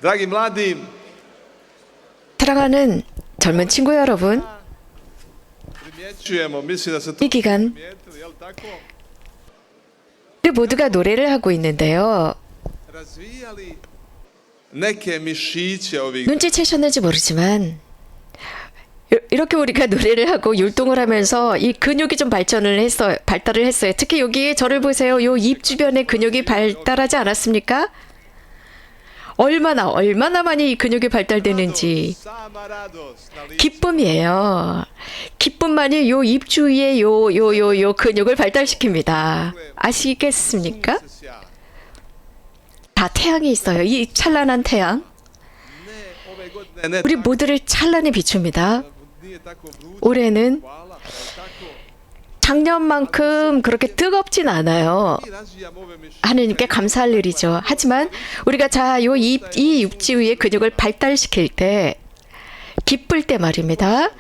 Dragi mladi, 사랑하는 젊은 친구 여러분, primjećujemo, mislim da se to 이 기간 primijetili, jel tako? 우리 모두가 노래를 하고 있는데요. Razvijali neke mišiće ovih 눈치채셨는지 모르지만 이렇게 우리가 노래를 하고 율동을 하면서 이 근육이 좀 발달을 했어요. 특히 여기 저를 보세요. 요 입 주변에 근육이 발달하지 않았습니까? 얼마나 많이 이 근육이 발달되는지 sama radost na licu. 기쁨이에요. 기쁨만이 요 입 주위에 요 근육을 발달시킵니다. 아시겠습니까? Se sja. 다 태양이 있어요. 이 찬란한 태양. Ne ove godine, ne 우리 모두를 찬란히 비춥니다. nije tako vruće. 올해는 Hvala, jel tako? 작년만큼 그렇게 뜨겁진 않아요. Mi razvijamo ove mišiće. 하느님께 감사할 일이죠. 하지만 우리가 이 육지 위에 근육을 발달시킬 때 기쁠 때 말입니다.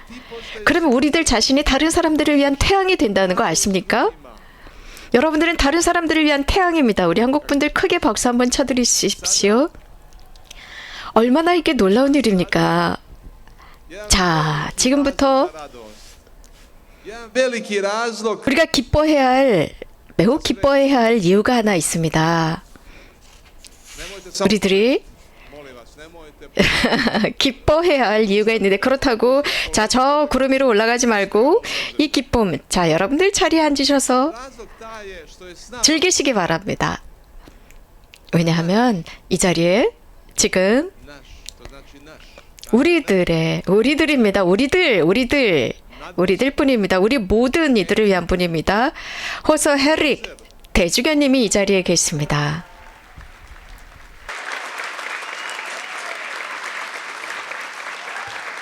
그러면 우리들 자신이 다른 사람들을 위한 태양이 된다는 거 아십니까? 여러분들은 다른 사람들을 위한 태양입니다. 우리 한국 분들 크게 박수 한번 쳐드리십시오. 얼마나 이게 놀라운 일입니까? 자, 지금부터 Jedan veliki razlog 우리가 매우 기뻐해야 할 이유가 하나 있습니다. nemojte samo 우리들이 molim vas nemojte 기뻐해야 할 이유가 있는데 그렇다고 자, 저 구름 위로 올라가지 말고 이 기쁨 자, 여러분들 자리에 앉으셔서 razlog taj je što je s nama 즐기시기 바랍니다. 왜냐하면 이 자리에 지금 naš, to znači naš. 우리들입니다. 우리들 뿐입니다. 우리 모든 이들을 위한 분입니다. 호서 헤릭 대주교님이 이 자리에 계십니다.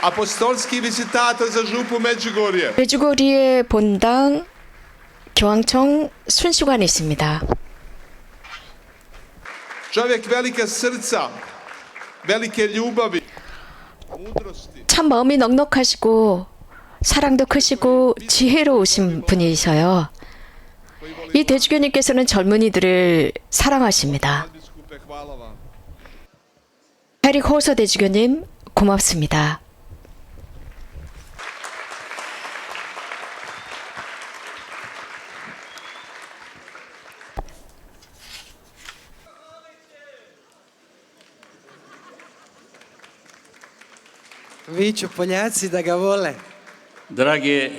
Apostolski vizitator za župu Međugorje. 메주거리의 본당 교황청 순수관에 있습니다. Čovjek velike srca, velike ljubavi, mudrosti. 참 마음이 넉넉하시고 사랑도 크시고 지혜로우신 분이셔요. 이 대주교님께서는 젊은이들을 사랑하십니다. Biskupe, hvala vam. 헤릭 호서 대주교님 고맙습니다. Viču Poljaci da ga vole. Drage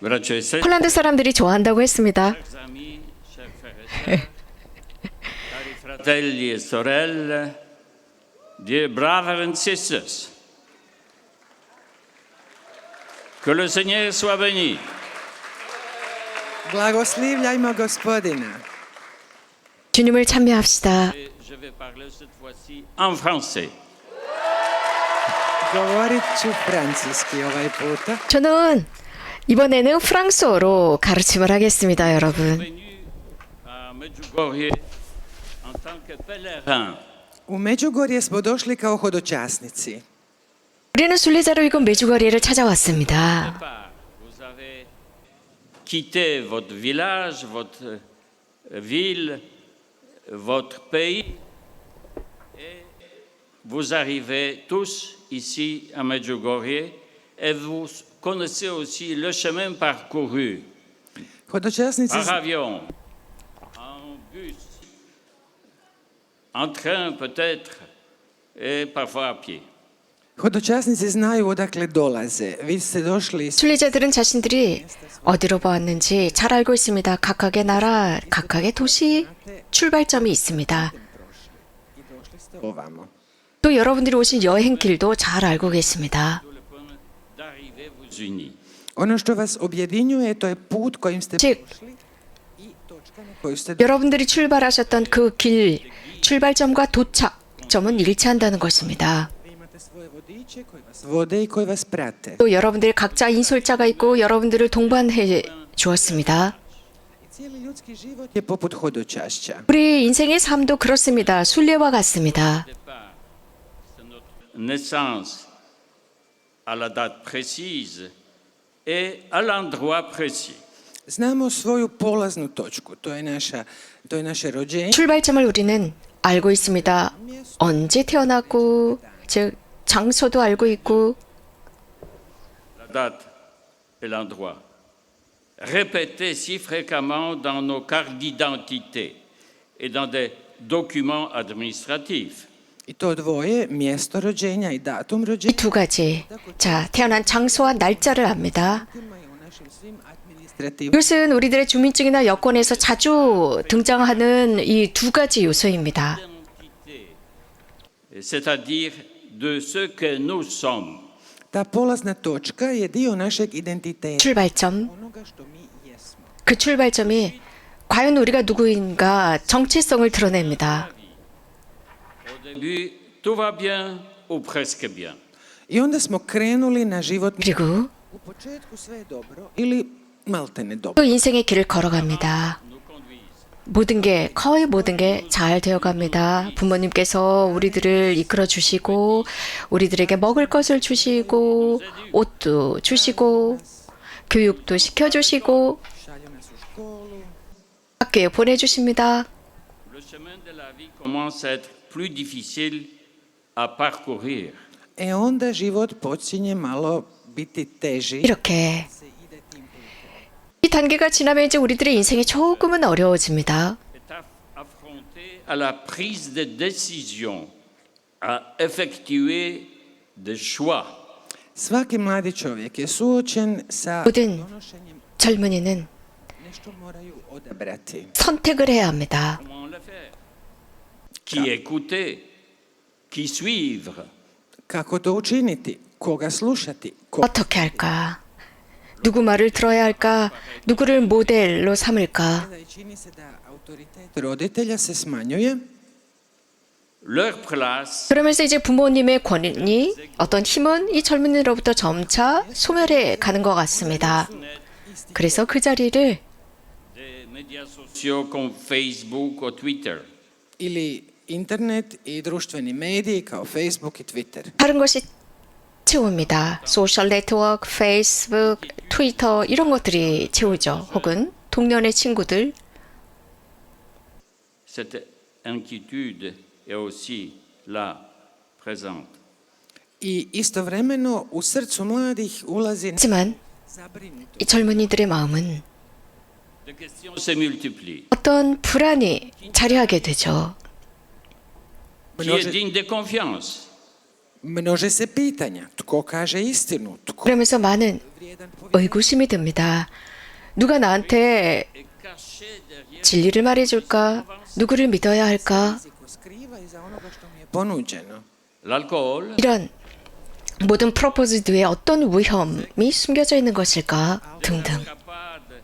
braćo i sestre, 폴란드 사람들이 좋아한다고 했습니다. chers amis, chers frères et sœurs, cari fratelli e sorelle, dear brothers and sisters, que le Seigneur soit béni. Blagoslivljajmo gospodina. 주님을 찬미합시다. Et je vais parler cette fois-ci en français. Govorit ću francuski ovaj puta. 저는 이번에는 프랑스어로 가르침을 하겠습니다, 여러분. Venu à Medjugorje en tant que pèlerin. U Međugorje smo došli kao hodočasnici. 우리는 순례자로 이곳 메주거리를 찾아왔습니다. Vous avez quitté votre village, votre ville, votre pays et vous arrivez tous ici à Medjugorje et vous connaissez aussi le chemin parcouru Hodočasnici, par avion, en bus, en train peut-être et parfois à pied. hodočasnici znaju odakle dolaze. Vi ste došli iz 순례자들은 자신들이 어디로 보았는지 잘 알고 있습니다. 각각의 나라, 각각의 도시 출발점이 있습니다. i došli ste ovamo. 또 여러분들이 오신 여행길도 잘 알고 계십니다. Le point d'arrivée vous unit. Ono što vas objedinjuje to je put kojim ste 즉, prošli i točka na koju ste 여러분들이 출발하셨던 그 길, 출발점과 도착점은 일치한다는 것입니다. Vi imate svoje vodiče koji vas vode i koji vas prate. 또 여러분들 각자 인솔자가 있고 여러분들을 동반해 주었습니다. I cijeli ljudski život je poput hodočašća. 우리 인생의 삶도 그렇습니다. 순례와 같습니다. Départ, c'est notre naissance à la date précise et à l'endroit précis. Znamo svoju polaznu točku, to je naše rođenje. 출발점을 우리는 알고 있습니다. 언제 태어났고, 즉 장소도 알고 있고 La date et l'endroit. Répétez si fréquemment dans nos cartes d'identité et dans des documents administratifs. I to dvoje, mjesto rođenja i datum 이 rođenja, 두 가지. 자, 태어난 장소와 날짜를 압니다. i u našim svim administrativnim 이것은 우리들의 주민증이나 여권에서 자주 등장하는 이 두 가지 요소입니다. C'est-à-dire de ce que nous sommes. Ta polazna točka je dio našeg identiteta, 출발점. onoga što mi jesmo. 그 출발점이 과연 우리가 누구인가 정체성을 드러냅니다. Au début, tout va bien ou presque bien. I onda smo krenuli na život. 그리고 U početku sve je dobro ili maltene dobro. 또 인생의 길을 걸어갑니다. 모든 게 거의 모든 게 잘 되어갑니다. 부모님께서 우리들을 이끌어 주시고 우리들에게 먹을 것을 주시고 옷도 주시고 교육도 시켜주시고 Šalju nas u školu. 학교에 보내주십니다. Le chemin de la vie commence à être plus difficile à parcourir. E onda život počinje malo biti teži. 이렇게 이 단계가 지나면 이제 우리들의 인생이 조금은 어려워집니다. Est affronté à la prise de décision, à effectuer des choix. Svaki mladi čovjek je suočen sa 모든 donošenjem, 젊은이는 nešto moraju odabrati. 선택을 해야 합니다. Comment le faire? Qui écouter? Qui suivre? Kako to učiniti? Koga slušati? 어떻게 할까? 누구 말을 들어야 할까? 누구를 모델로 삼을까? I čini se da autoritet roditelja se smanjuje. Leur place 그러면서 이제 부모님의 권위, 어떤 힘은 이 젊은이로부터 점차 소멸해 가는 것 같습니다. 그래서 그 자리를 des médias sociaux comme Facebook ou Twitter. Ili internet i društveni mediji kao Facebook i Twitter. 다른 것이 채웁니다. 소셜 네트워크, 페이스북, 트위터 이런 것들이 채우죠. 혹은 동년의 친구들. Cette inquiétude est aussi là, présente. I istovremeno u srcu mladih ulazi 하지만 zabrinutost. 이 젊은이들의 마음은 Les questions se multiplient. 어떤 불안이 자리하게 되죠. Qui est digne de confiance? Množe se pitanja. Tko kaže istinu? Tko 그러면서 많은 vrijedan 의구심이 듭니다. 누가 나한테 Est caché derrière 진리를 말해줄까? 누구를 믿어야 할까? ko skriva iza onoga što mi je ponuđeno. l'alcool, 이런 모든 프로포즈 뒤에 어떤 위험이 숨겨져 있는 것일까? 등등. escapade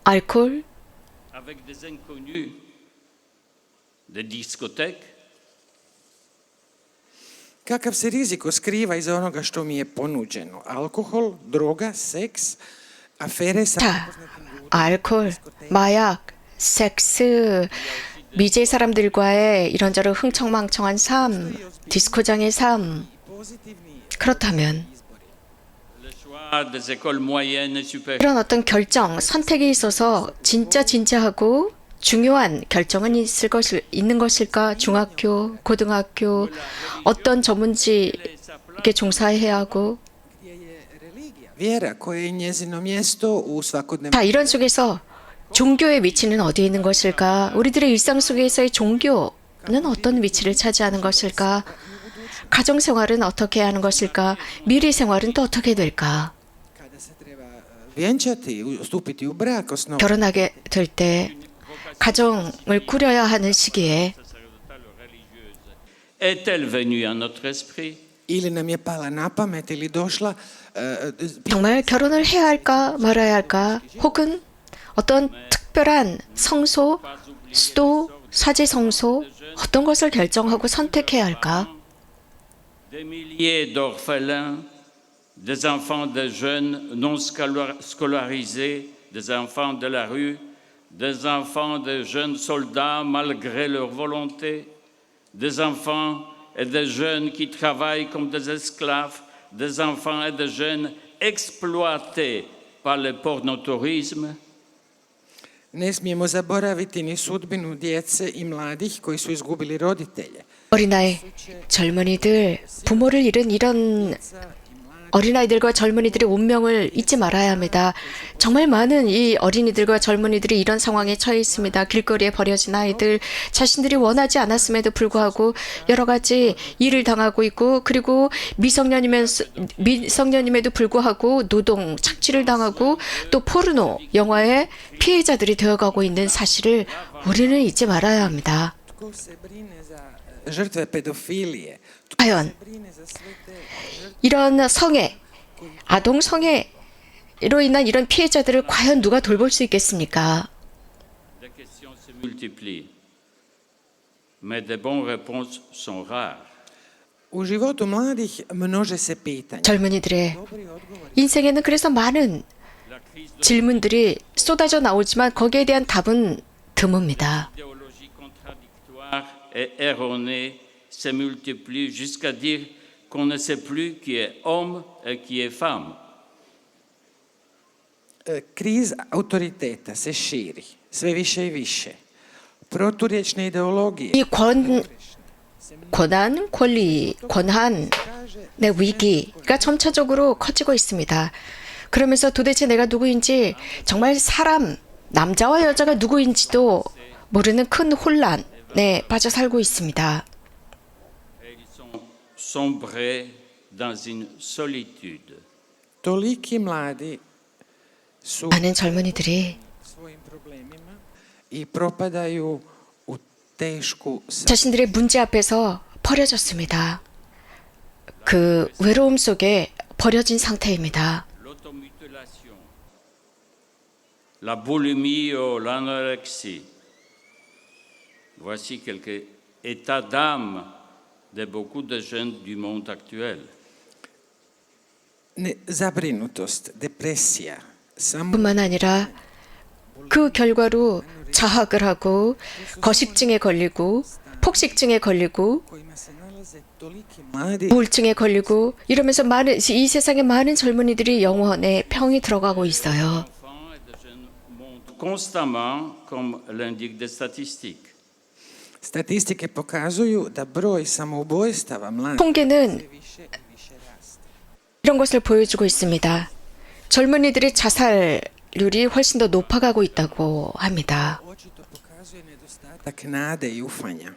알코올, avec des inconnus, des discothèques, Kakav se riziko skriva iza onoga što mi je ponuđeno? Alkohol, droga, seks, afere sa 자, 알코올, 마약, 섹스, 미제 사람들과의 이런저런 흥청망청한 삶, 디스코장의 삶. pozitivni 그렇다면 le choix des écoles moyennes et supérieures, 이런 어떤 결정, 선택이 있어서 진짜하고 중요한 결정은 있는 것일까? 중학교, 고등학교, 어떤 전문직에 종사해야 하고. gdje je religija, vjera koja je njezino mjesto u svakodnevnom. 자, 이런 속에서 종교의 위치는 어디에 있는 것일까? 우리들의 일상 속에서의 종교는 어떤 위치를 차지하는 것일까? 가정 생활은 어떻게 하는 것일까? 미래 생활은 또 어떻게 될까? Kada se treba vjenčati, stupiti u brak, osnovati 결혼하게 될 때 가정을 꾸려야 하는 시기에 sacerdotale ou religieuse, est-elle venue à notre esprit? ili nam je pala na pamet ili došla 정말 결혼을 해야 할까 말아야 할까? 혹은 어떤 특별한 성소, 수도, 사제 성소 어떤 것을 결정하고 선택해야 할까? Des milliers d'orphelins, des enfants de jeunes non scolarisés, des enfants de la rue, des enfants de jeunes soldats malgré leur volonté, des enfants et des jeunes qui travaillent comme des esclaves, des enfants et des jeunes exploités par le pornotourisme. Ne smijemo zaboraviti ni sudbinu djece i mladih koji su izgubili roditelje. 어린아이, 젊은이들, 부모를 잃은 이런 어린아이들과 젊은이들의 운명을 잊지 말아야 합니다. 정말 많은 이 어린이들과 젊은이들이 이런 상황에 처해 있습니다. 길거리에 버려진 아이들, 자신들이 원하지 않았음에도 불구하고 여러 가지 일을 당하고 있고, 그리고 미성년임에도 불구하고 노동, 착취를 당하고 또 포르노 영화의 피해자들이 되어가고 있는 사실을 우리는 잊지 말아야 합니다. Tko se brine za žrtve pedofilije? Tko 과연 se brine za sve te žrtve? 이런 성애, 아동 성애로 인한 이런 피해자들을 과연 누가 돌볼 수 있겠습니까? Les questions se multiplient, mais de bonnes réponses sont rares. U životu mladih množe se pitanja. 젊은이들의 Dobri odgovor 인생에는 그래서 많은 La crise de 질문들이 쏟아져 나오지만 거기에 대한 답은 드뭅니다. l'idéologie contradictoire et erronée se multiplie jusqu'à dire qu'on ne sait plus qui est homme et qui est femme. Kriza autoriteta se širi sve više i više. Proturječne ideologije 이 권한, 권리, 권한의 위기가 점차적으로 커지고 있습니다. 그러면서 도대체 내가 누구인지, 정말 사람, 남자와 여자가 누구인지도 모르는 큰 혼란에 빠져 살고 있습니다. Et ils sont sombrés dans une solitude. toliki mladi su 많은 젊은이들이 svojim problemima i propadaju u tešku 자신들의 문제 앞에서 버려졌습니다. 그 외로움 속에 버려진 상태입니다. L'automutilation, la boulimie ou l'anorexie. Voici quelques états d'âme de beaucoup de jeunes du monde actuel. zabrinutost, depresija, samo 뿐만 아니라 그 결과로 자학을 하고 거식증에 걸리고 폭식증에 걸리고 kojima se nalaze toliki mladi 우울증에 걸리고 이러면서 이 세상에 많은 젊은이들이 영혼에 병이 들어가고 있어요. Enfants et de jeunes montent constamment, comme l'indiquent des statistiques. statistike pokazuju da broj samoubojstava mladih 통계는 sve više i više raste. 이런 것을 보여주고 있습니다. 젊은이들의 자살률이 훨씬 더 높아가고 있다고 합니다. Očito pokazuje nedostatak nade i ufanja.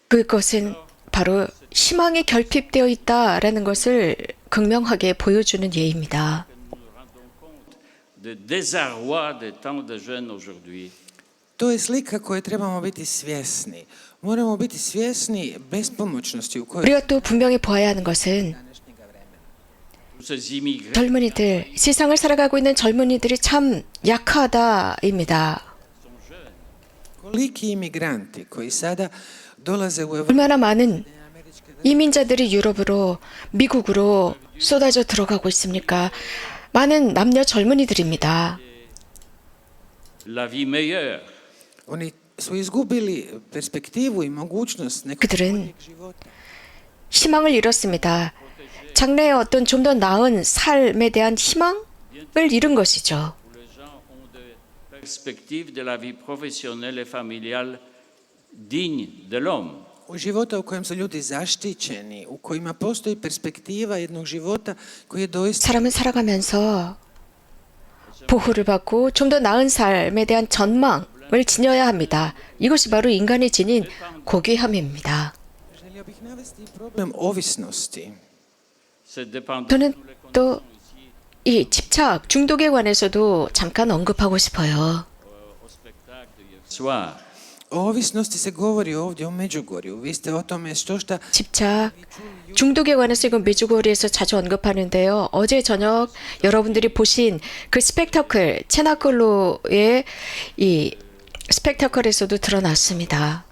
그것은 바로 희망이 결핍되어 있다라는 것을 극명하게 보여주는 예입니다. Nous nous rendons compte du désarroi de tant de jeunes aujourd'hui. To je slika koje trebamo biti svjesni. Moramo biti svjesni bespomoćnosti u kojoj 우리가 또 분명히 보아야 하는 것은 današnjega vremena. Tous ces immigrés 젊은이들, 세상을 살아가고 있는 젊은이들이 참 약하다입니다. sont jeunes. Koliki imigranti koji sada dolaze u Evropu 얼마나 많은 i američke države 이민자들이 유럽으로, 미국으로 쏟아져 들어가고 있습니까? 많은 남녀 젊은이들입니다. La vie meilleure. oni su izgubili perspektivu i mogućnost nekog 그들은 boljeg života. 희망을 잃었습니다. 장래에 어떤 좀 더 나은 삶에 대한 희망을 잃은 것이죠. Où les gens ont des perspectives de la vie professionnelle et familiale dignes de l'homme. U života u kojem su ljudi zaštićeni, u kojima postoji perspektiva jednog života koji je doista 사람은 살아가면서 보호를 받고 좀 더 나은 삶에 대한 전망을 지녀야 합니다. 이것이 바로 인간이 지닌 고귀함입니다. želio bih navesti problem ovisnosti. Cette dépendance, 저는 nous les 또 connaissons ici 이 집착, 중독에 관해서도 잠깐 언급하고 싶어요. au spectacle de hier soir. O ovisnosti se govori ovdje u Međugorju. Vi ste o tome štošta 집착, 중독에 관해서 이건 미주거리에서 자주 언급하는데요. 어제 저녁 여러분들이 보신 그 스펙터클, 체나클로의 이 스펙터클에서도 드러났습니다.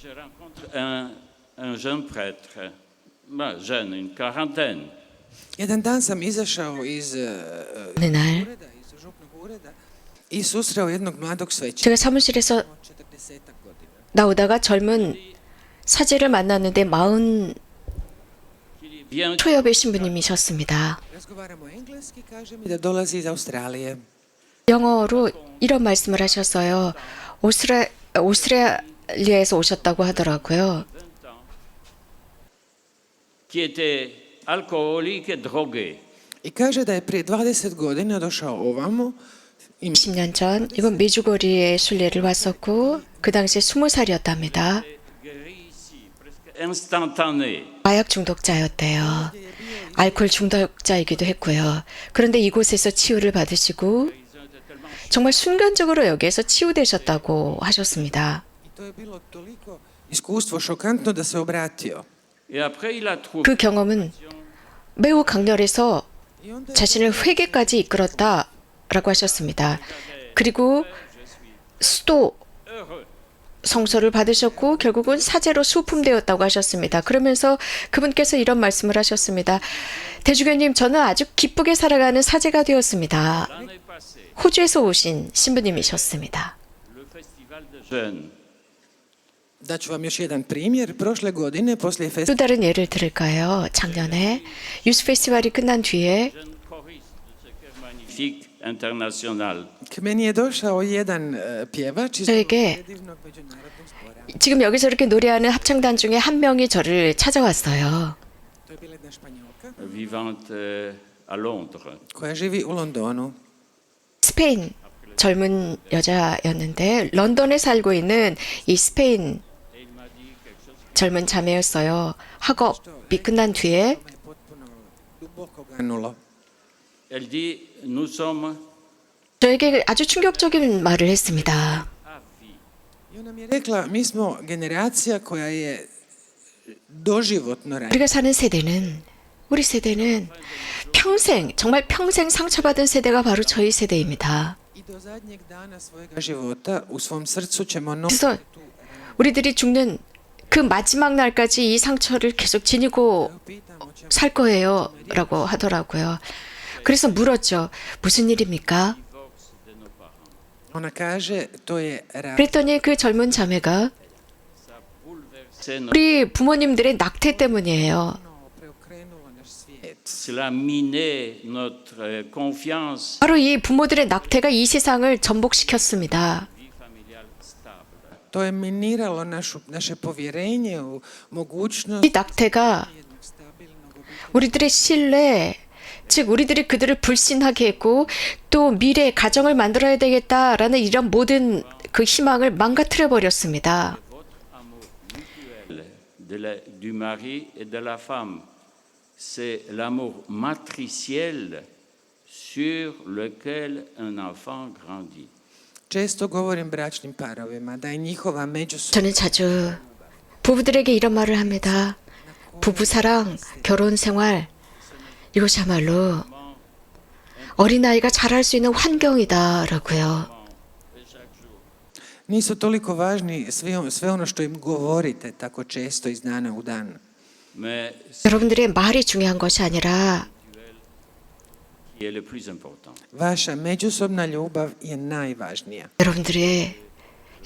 Je rencontre un jeune prêtre, jeune, une quarantaine, Jedan dan sam izašao iz 어느 날 ureda, iz župnog ureda i susreo jednog mladog svećenika 제가 사무실에서 od 40 godina. 나오다가 젊은 사제를 만났는데 40 qui vient 초엽의 신부님이셨습니다. Razgovaramo engleski, kaže mi da dolazi iz Australije. 영어로 이런 말씀을 하셨어요. 오스트레일리아에서 오셨다고 하더라고요. qui était alcoolique et drogué. I kaže da je prije 20 godina došao ovamo, 10년 전 이번 메주거리에 순례를 왔었고 그 당시에 20살이었답니다. Guéri ici, presque instantané. 마약 중독자였대요. 알코올 중독자이기도 했고요. 그런데 이곳에서 치유를 받으시고 정말 순간적으로 여기에서 치유되셨다고 하셨습니다. i to je bilo toliko iskustvo šokantno da se obratio. Et après, il a trouvé 그 경험은 매우 강렬해서 I onda 자신을 회개까지 이끌었다라고 하셨습니다. 그리고 수도 성소를 받으셨고 결국은 사제로 수품되었다고 하셨습니다. 그러면서 그분께서 이런 말씀을 하셨습니다. 대주교님, 저는 아주 기쁘게 살아가는 사제가 되었습니다. l'année passée 호주에서 오신 신부님이셨습니다. le festival de jeunes. daću vam još jedan primjer. Prošle godine, poslije 또 festivala, 다른 예를 들을까요? 작년에 유스 페스티벌이 끝난 뒤에 Jeune choriste de ce chœur magnifique international. k meni je došao jedan pjevač iz 저에게 predivnog međunarodnog zbora. 지금 여기서 이렇게 노래하는 합창단 중에 한 명이 저를 찾아왔어요. To je bila jedna Španjolka Vivante à Londres. koja živi u Londonu. 스페인 젊은 여자였는데 런던에 살고 있는 이 스페인 Et il m'a dit quelque chose. 젊은 자매였어요. 학업이 끝난 뒤에 To me je potpuno duboko ganulo. Elle dit, nous sommes 저에게 아주 충격적인 말을 했습니다. à vie. I ona mi je rekla, mi smo generacija koja je doživotno ranjena. 우리가 사는 세대는 우리 세대는 평생 정말 평생 상처받은 세대가 바로 저희 세대입니다. I do zadnjeg dana svojega života u svom srcu ćemo 그래서 nositi tu 우리들이 죽는 그 마지막 날까지 이 상처를 계속 지니고 pitamo ćemo 살 거예요 라고 하더라고요. 그래서 물었죠. 무슨 일입니까? Divorce de nos parents. ona kaže to je rat. 그랬더니 그 젊은 자매가 Ça a bouleversé notre... 우리 부모님들의 낙태 때문이에요. Preokrenulo naš svijet. Cela a miné notre confiance. 바로 이 부모들의 낙태가 이 세상을 전복시켰습니다. Vie familiale stable. To je miniralo naše povjerenje u mogućnost 이 낙태가 jednog stabilnog obitelji. 우리들의 신뢰, 즉 우리들이 그들을 불신하게 했고 또 미래 가정을 만들어야 되겠다라는 이런 모든 그 희망을 망가뜨려 버렸습니다. Votre amour mutuel du mari et de la femme, c'est l'amour matriciel sur lequel un enfant grandit. Često govorim bračnim parovima da je njihova međusobna 저는 자주 부부들에게 이런 말을 합니다. 부부 사랑, 결혼 생활 이것이야말로 어린아이가 자랄 수 있는 환경이다라고요. nisu toliko važni sve ono što im govorite tako često iz dana u dan. Mais 여러분들의 말이 중요한 것이 아니라 ce qui est le plus important. Vaša međusobna ljubav je najvažnija.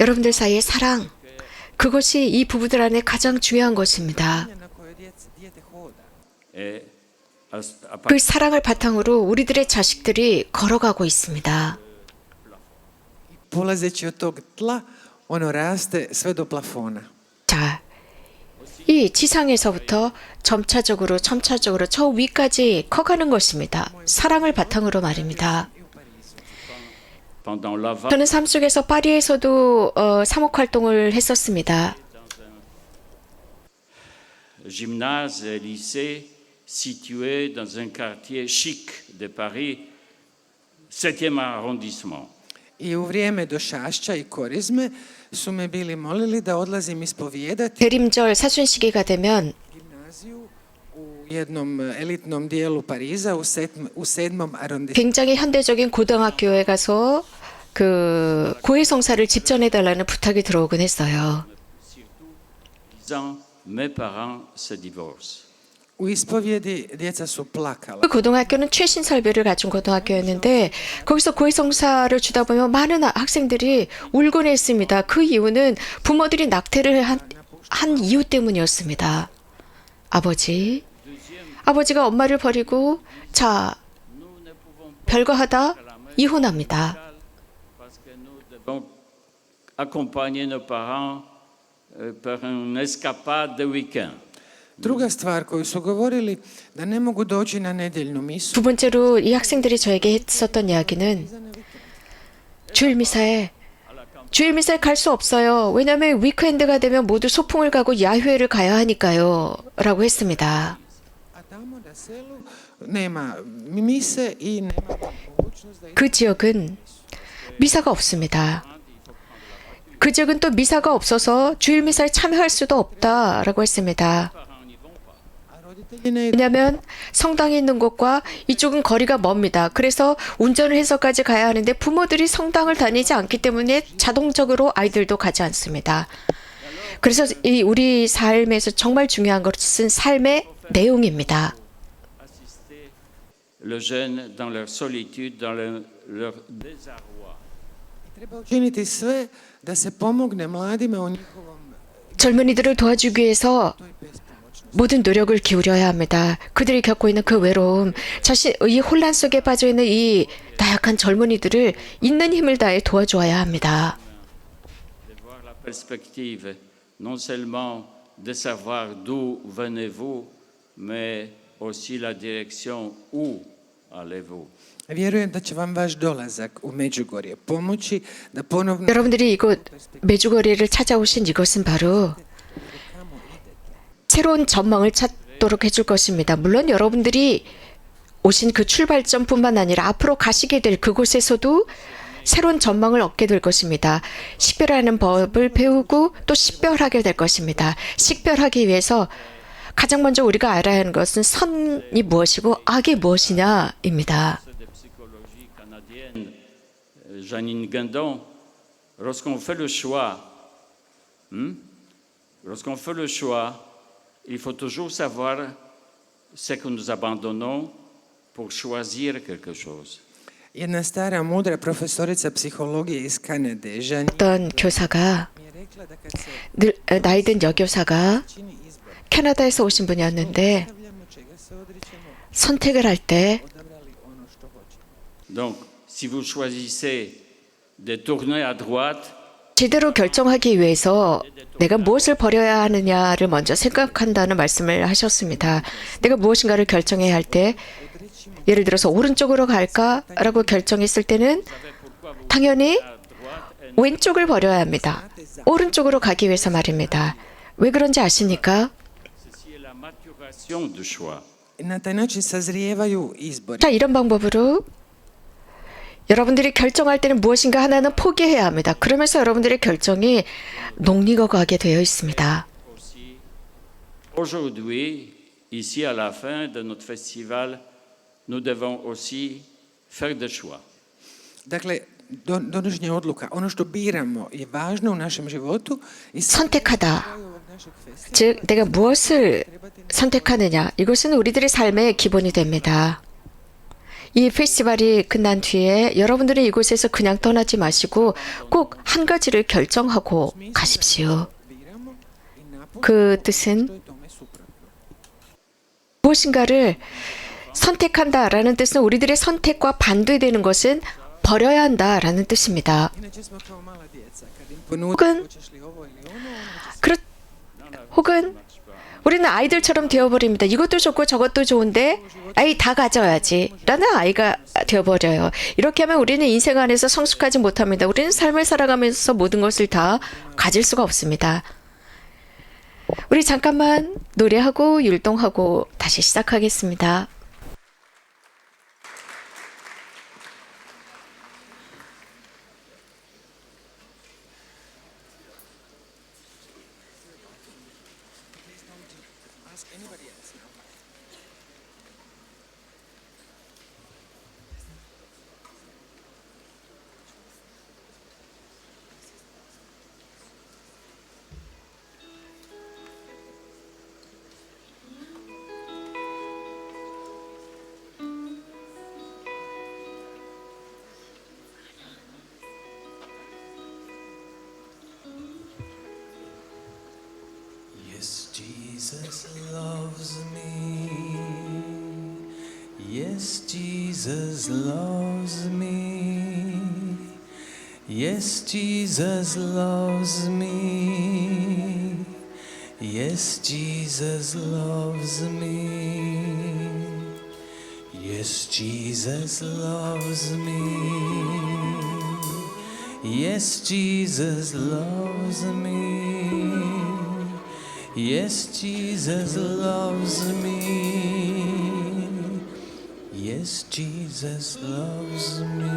여러분들 사이의 사랑 그것이 이 부부들 안에 가장 중요한 것입니다. Na kojoj dijete hoda. Et à 그 partir 사랑을 바탕으로 우리들의 자식들이 걸어가고 있습니다. Polazeći od tog tla, ono raste sve do plafona. 자, 이 지상에서부터 점차적으로 저 위까지 커가는 것입니다. 사랑을 바탕으로 말입니다. pendant l'avant, 저는 삶 속에서 파리에서도 사목 활동을 했었습니다. gymnase et lycée situés dans un quartier chic de Paris, 7e arrondissement. I u vrijeme došašća i korizme su me bili molili da odlazim ispovijedati 대림절 사순시기가 되면 gimnaziju u jednom elitnom dijelu Pariza u 7. arondismentu. 굉장히 현대적인 고등학교에 가서 그 고해성사를 집전해달라는 부탁이 들어오긴 했어요. Disant, mes parents se divorcent. U ispovjedi djeca su plakala. 그 고등학교는 최신 설비를 갖춘 고등학교였는데 거기서 고해성사를 주다 보면 많은 학생들이 울곤 했습니다. 그 이유는 부모들이 낙태를 한 이유 때문이었습니다. 아버지가 엄마를 버리고 자 별거 하다 이혼합니다. Donc, accompagner nos parents par une escapade de week-end. Druga stvar koju su govorili da ne mogu doći na nedjeljnu misu. 두 번째로 이 학생들이 저에게 했었던 이야기는 주일 미사에 갈 수 없어요. 왜냐하면 위크엔드가 되면 모두 소풍을 가고 야유회를 가야 하니까요. 라고 했습니다. A tamo na selu nema mise i nema mogućnost da 그 지역은 미사가 없습니다. 그 지역은 또 미사가 없어서 주일 미사에 참여할 수도 없다라고 했습니다. roditelji ne idu. 왜냐하면 성당이 있는 곳과 이쪽은 거리가 멉니다. 그래서 운전을 해서까지 가야 하는데 부모들이 성당을 다니지 않기 때문에 자동적으로 아이들도 가지 않습니다. 그래서 이 우리 삶에서 정말 중요한 것은 삶의 내용입니다. Assister le jeune dans leur solitude, dans leur désarroi. Treba učiniti sve da se pomogne mladima u njihovom 젊은이들을 도와주기 위해서 toj bespomoćnosti. 모든 노력을 기울여야 합니다. 그들이 겪고 있는 그 외로움, 이 혼란 속에 빠져 있는 이 나약한 젊은이들을 있는 힘을 다해 도와주어야 합니다. De voir la perspective, non seulement de savoir d'où venez-vous, mais aussi la direction où allez-vous. Vjerujem da će vam vaš dolazak u Međugorje pomoći da ponovno 여러분들이 이곳 메주거리를 찾아오신 이것은 바로 새로운 전망을 찾도록 해줄 것입니다. 물론 여러분들이 오신 그 출발점뿐만 아니라 앞으로 가시게 될 그곳에서도 새로운 전망을 얻게 될 것입니다. 식별하는 법을 배우고 또 식별하게 될 것입니다. 식별하기 위해서 가장 먼저 우리가 알아야 하는 것은 선이 무엇이고 악이 무엇이냐입니다. De psychologie canadienne, Janine Guindon, lorsqu'on fait le choix, il faut toujours savoir ce que nous abandonnons pour choisir quelque chose. jedna stara mudra profesorica psihologije iz Kanade, Janine, 어떤 교사가 mi je rekla da kad se 나이 든 여교사가 čini izbor, 캐나다에서 오신 분이었는데 stavljamo čega se odričemo, 선택을 할 때 odabrali ono što hoćemo. Donc, si vous choisissez de tourner à droite, 제대로 결정하기 위해서 내가 무엇을 버려야 하느냐를 먼저 생각한다는 말씀을 하셨습니다. 내가 무엇인가를 결정해야 할 때 예를 들어서 오른쪽으로 갈까라고 결정했을 때는 당연히 왼쪽을 버려야 합니다. 오른쪽으로 가기 위해서 말입니다. 왜 그런지 아십니까? ceci est la maturation du choix. I na taj način sazrijevaju izbori. 자, 이런 방법으로 여러분들이 결정할 때는 무엇인가 하나는 포기해야 합니다. 그러면서 여러분들의 결정이 녹익어가게 되어 있습니다. Aussi, aujourd'hui, ici à la fin de notre festival, nous devons aussi faire des choix. Dakle, donošenje odluka, ono što biramo je važno u našem životu i 선택하다. kraju ovog našeg festivala 즉 내가 무엇을 선택하느냐 이것은 우리들의 삶의 기본이 됩니다. 이 페스티벌이 끝난 뒤에 여러분들이 이곳에서 그냥 떠나지 마시고 꼭 한 가지를 결정하고 가십시오. biramo i napokon 그 뜻은 što je tome suprotno. 무엇인가를 선택한다라는 뜻은 우리들의 선택과 반대되는 것은 버려야 한다라는 뜻입니다. Inače smo kao mala djeca, kad im ponudimo 혹은 hoćeš li ovo ili ono, ono će 그렇 혹은 우리는 아이들처럼 되어버립니다. 이것도 좋고 저것도 좋은데 아이 다 가져야지 라는 아이가 되어버려요. 이렇게 하면 우리는 인생 안에서 성숙하지 못합니다. 우리는 삶을 살아가면서 모든 것을 다 가질 수가 없습니다. 우리 잠깐만 노래하고 율동하고 다시 시작하겠습니다. Yes, Jesus loves me. Yes, Jesus loves me. Yes, Jesus loves me. Yes, Jesus loves me. Yes, Jesus loves me. Yes, Jesus loves me. Yes, Jesus loves me. Yes, Jesus loves me.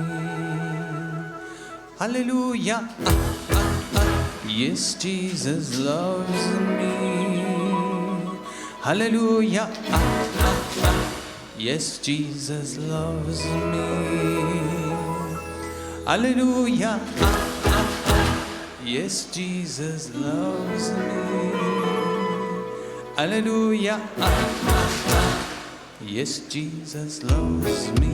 Hallelujah. Yes, Jesus loves me. Hallelujah. Yes, Jesus loves me. Hallelujah. Yes, Jesus loves me. Hallelujah. Yes, Jesus loves me.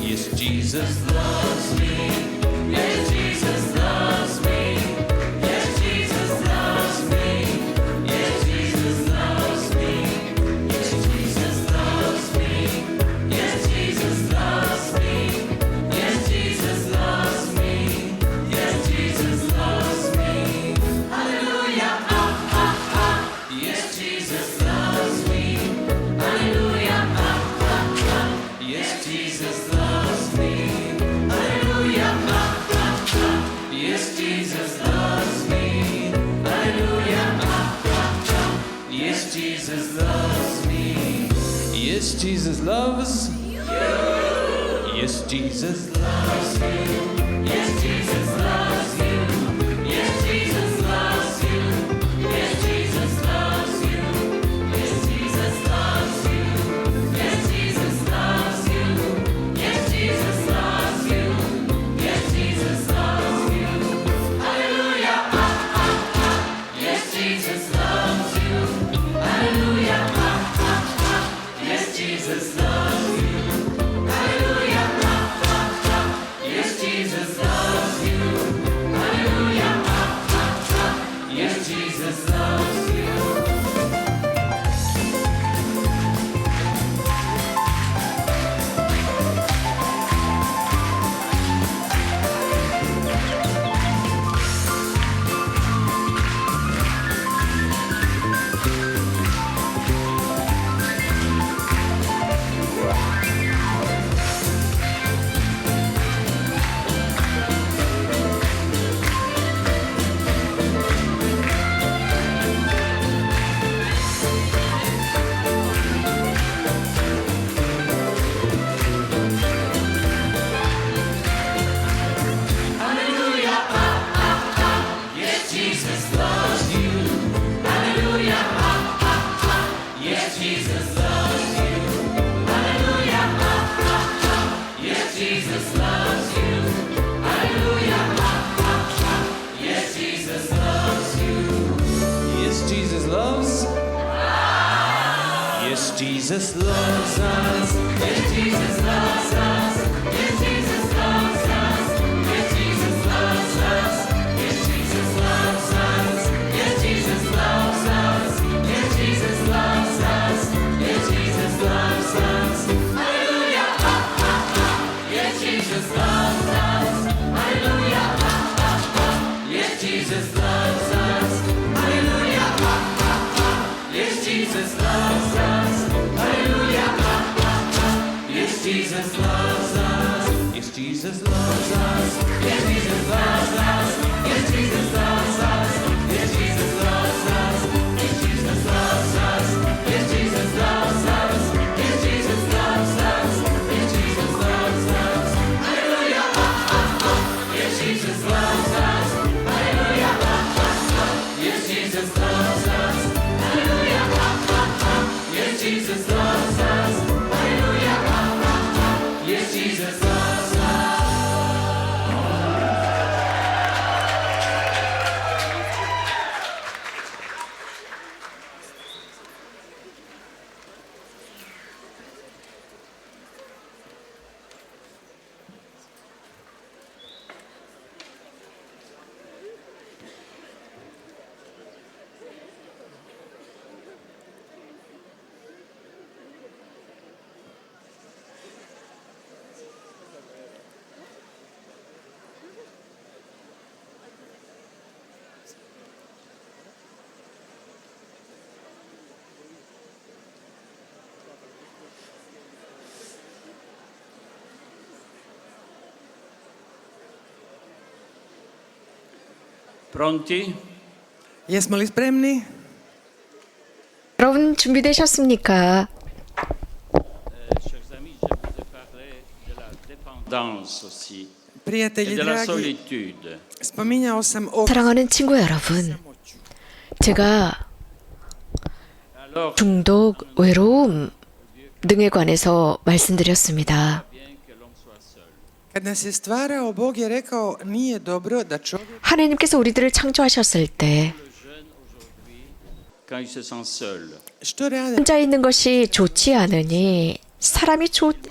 Yes, Jesus loves me. Yes, Jesus loves me. Yes, Jesus loves me. Yes, Jesus loves me. Yes, Jesus loves me. Yes, Jesus loves me. Yes, Jesus loves me. Yes, Jesus loves me. Hallelujah. Yes, Jesus loves me. Hallelujah. Yes, Jesus loves me. Hallelujah. Yes, Jesus loves me. Hallelujah. Yes, Jesus loves me. Yes, Jesus loves you. Yes, Jesus loves you. Yes, Jesus loves you. Yes, Jesus loves you. Yes, Jesus loves you. Yes, Jesus loves you. Yes, Jesus loves you. Yes, Jesus loves you. Yes, Jesus loves you. Hallelujah. Yes, Jesus loves you. Hallelujah. Yes, Jesus loves you. Hallelujah. Yes, Jesus loves you. Hallelujah. Yes, Jesus loves you. Yes, Jesus loves you. Hallelujah. Yes, Jesus loves you. Hallelujah. Yes, Jesus loves you. Hallelujah. Yes, Jesus loves you. Yes, Jesus loves. Yes, Jesus loves us. Yes, Jesus loves us. Yes, Jesus loves us. Yes, Jesus loves us. Yes, Jesus loves us. Yes, Jesus loves us. Yes, Jesus loves us. Yes, Jesus loves us. Hallelujah. Yes, Jesus loves us. Hallelujah. Yes, Jesus loves us. Hallelujah. Yes, Jesus loves us. Hallelujah. Yes, Jesus loves us. Yes, Jesus loves us. Yes, Jesus loves us. Yes, Jesus loves us. Yes, Jesus loves us. Yes, Jesus loves us. Yes, Jesus loves us. Yes, Jesus loves us. Yes, Jesus loves us. Hallelujah. Yes, Jesus loves us. Hallelujah. Yes, Jesus loves us. Hallelujah. Yes, Jesus loves us. Hallelujah. Yes, Jesus loves us. Pronti? Jesmo li spremni? 여러분 준비되셨습니까? Chers amis, je voudrais parler de la dépendance aussi et Prijatelji de la dragi, solitude. spominjao sam o 사랑하는 친구 여러분, 제가 Alors, 중독, 외로움 등에 관해서 말씀드렸습니다. bien que l'homme soit seul. kad nas je stvarao, Bog je rekao nije dobro da čovjek 하나님께서 우리들을 창조하셨을 때 Le jeune aujourd'hui, quand il se sent seul, što rade 혼자 있는 것이 좋지 않으니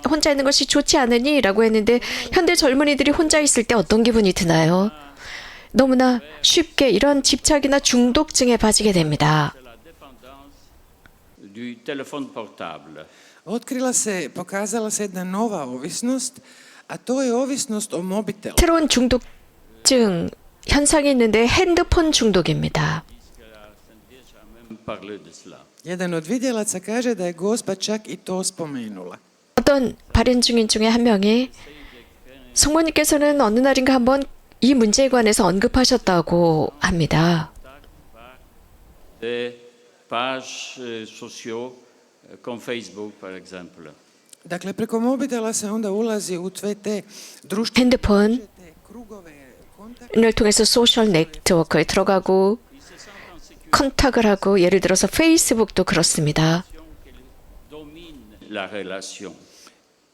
혼자 있는 것이 좋지 않으니라고 했는데 현대 젊은이들이 혼자 있을 때 어떤 기분이 드나요? 너무나 쉽게 이런 집착이나 중독증에 빠지게 됩니다. c'est la dépendance du téléphone portable. pokazala se jedna nova ovisnost, a to je ovisnost o mobitelu. 새로운 중독증 현상이 있는데 핸드폰 중독입니다. Même parler de cela. Jedan od vidjelaca kaže da je Gospa čak i to spomenula. 어떤 발행 중인 중에 한 명이 성모님께서는 어느 날인가 한번 이 문제에 관해서 언급하셨다고 합니다. Des pages sociaux comme Facebook, par exemple. Dakle, preko mobitela se onda ulazi u sve te društvene 핸드폰 te krugove kontakta. 을 통해서 소셜 네트워크에 들어가고 컨택을 하고 예를 들어서 페이스북도 그렇습니다. Domine la relation.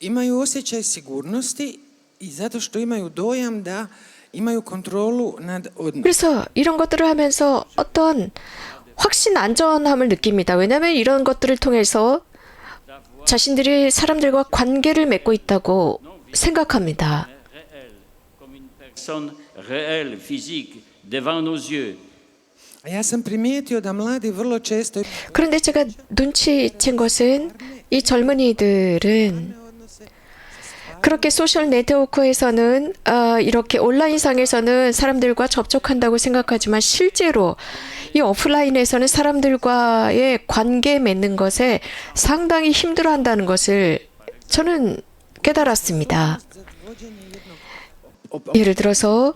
Imaju osjećaj sigurnosti i zato što imaju dojam da imaju kontrolu nad odnosom. 그래서 이런 것들을 하면서 어떤 확신 안전함을 느낍니다. 왜냐하면 이런 것들을 통해서 자신들이 사람들과 관계를 맺고 있다고 생각합니다. Réelle, comme une personne réelle, physique, devant nos yeux. A ja sam primijetio da mladi vrlo često 그런데 제가 눈치챈 것은 이 젊은이들은 그렇게 소셜 네트워크에서는 이렇게 온라인상에서는 사람들과 접촉한다고 생각하지만 실제로 이 오프라인에서는 사람들과의 관계 맺는 것에 상당히 힘들어한다는 것을 저는 깨달았습니다. 예를 들어서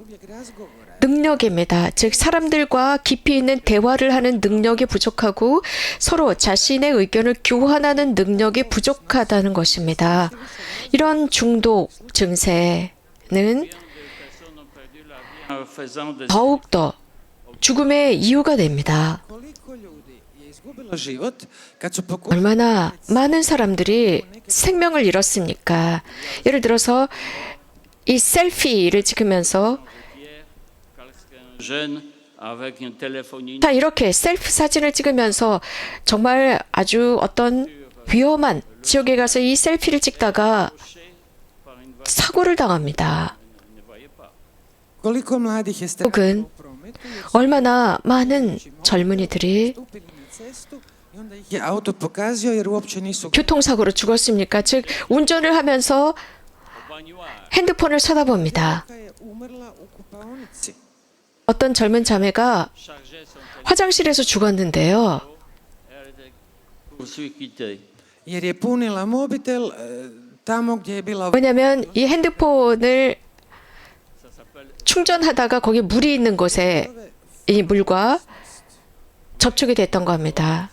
능력입니다. 즉 사람들과 깊이 있는 대화를 하는 능력이 부족하고 서로 자신의 의견을 교환하는 능력이 부족하다는 것입니다. 이런 중독 증세는 En faisant des 더욱더 죽음의 이유가 됩니다. koliko ljudi je izgubilo život kad su 얼마나 많은 사람들이 생명을 잃었습니까? 예를 들어서 이 셀피를 찍으면서 jeunes avec une téléphonie 자 이렇게 셀프 사진을 찍으면서 정말 아주 어떤 위험한 지역에 가서 이 셀피를 찍다가 사고를 당합니다. koliko mladih je stradalo 혹은 u prometu, 얼마나 많은 젊은이들이 stupili na cestu i onda ih je auto pokazio jer uopće nisu 교통사고로 죽었습니까? 즉 운전을 하면서 핸드폰을 쳐다봅니다. je umrla u kupaonici. 어떤 젊은 자매가 chargeait son 화장실에서 죽었는데요. poursuit quitter. Jer je punila mobitel tamo gdje je bila 왜냐하면 이 핸드폰을 충전하다가 거기 물이 있는 곳에 이 물과 접촉이 됐던 겁니다.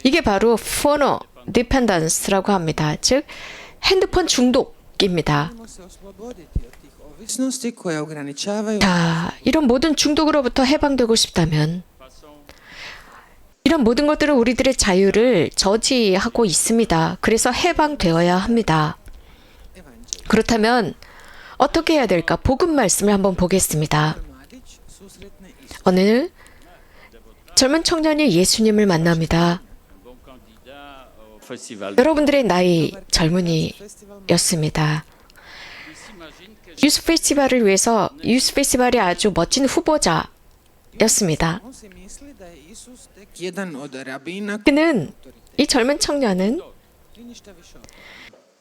이게 바로 포너 디펜던스라고 합니다. 즉 핸드폰 중독입니다. Moramo se osloboditi od tih ovisnosti koje ograničavaju 자, 이런 모든 중독으로부터 해방되고 싶다면 이런 모든 것들은 우리들의 자유를 저지하고 있습니다. 그래서 해방되어야 합니다. 그렇다면 어떻게 해야 될까? 복음 말씀을 한번 보겠습니다. mladić susretne Isusa. 어느 젊은 청년이 예수님을 만납니다. Un bon candidat au festival. 여러분들의 나이 젊은이였습니다. 유스 페스티벌을 위해서 유스 페스티벌이 아주 멋진 후보자였습니다. On si misli da je Isus tek jedan od rabina 그는 이 젊은 청년은 koji ništa više od toga.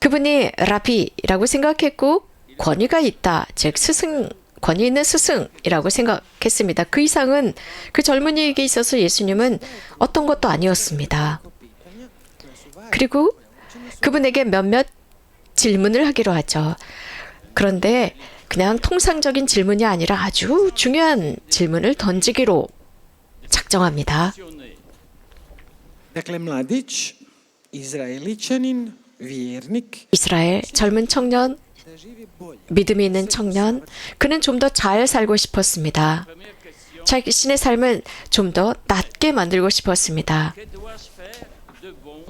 그분이 라비라고 생각했고 권위가 있다, 즉 스승, 권위 있는 스승이라고 생각했습니다. 그 이상은 그 젊은이에게 있어서 예수님은 어떤 것도 아니었습니다. 그리고 그분에게 몇몇 질문을 하기로 하죠. 그런데 그냥 통상적인 질문이 아니라 아주 중요한 질문을 던지기로 작정합니다. Dakle, mladić, Izraeličanin, vjernik, 이스라엘 젊은 청년, da živi bolje. 믿음이 있는 청년, 그는 좀 더 잘 살고 싶었습니다. 자신의 삶을 좀 더 낫게 만들고 싶었습니다. Que dois-je faire de bon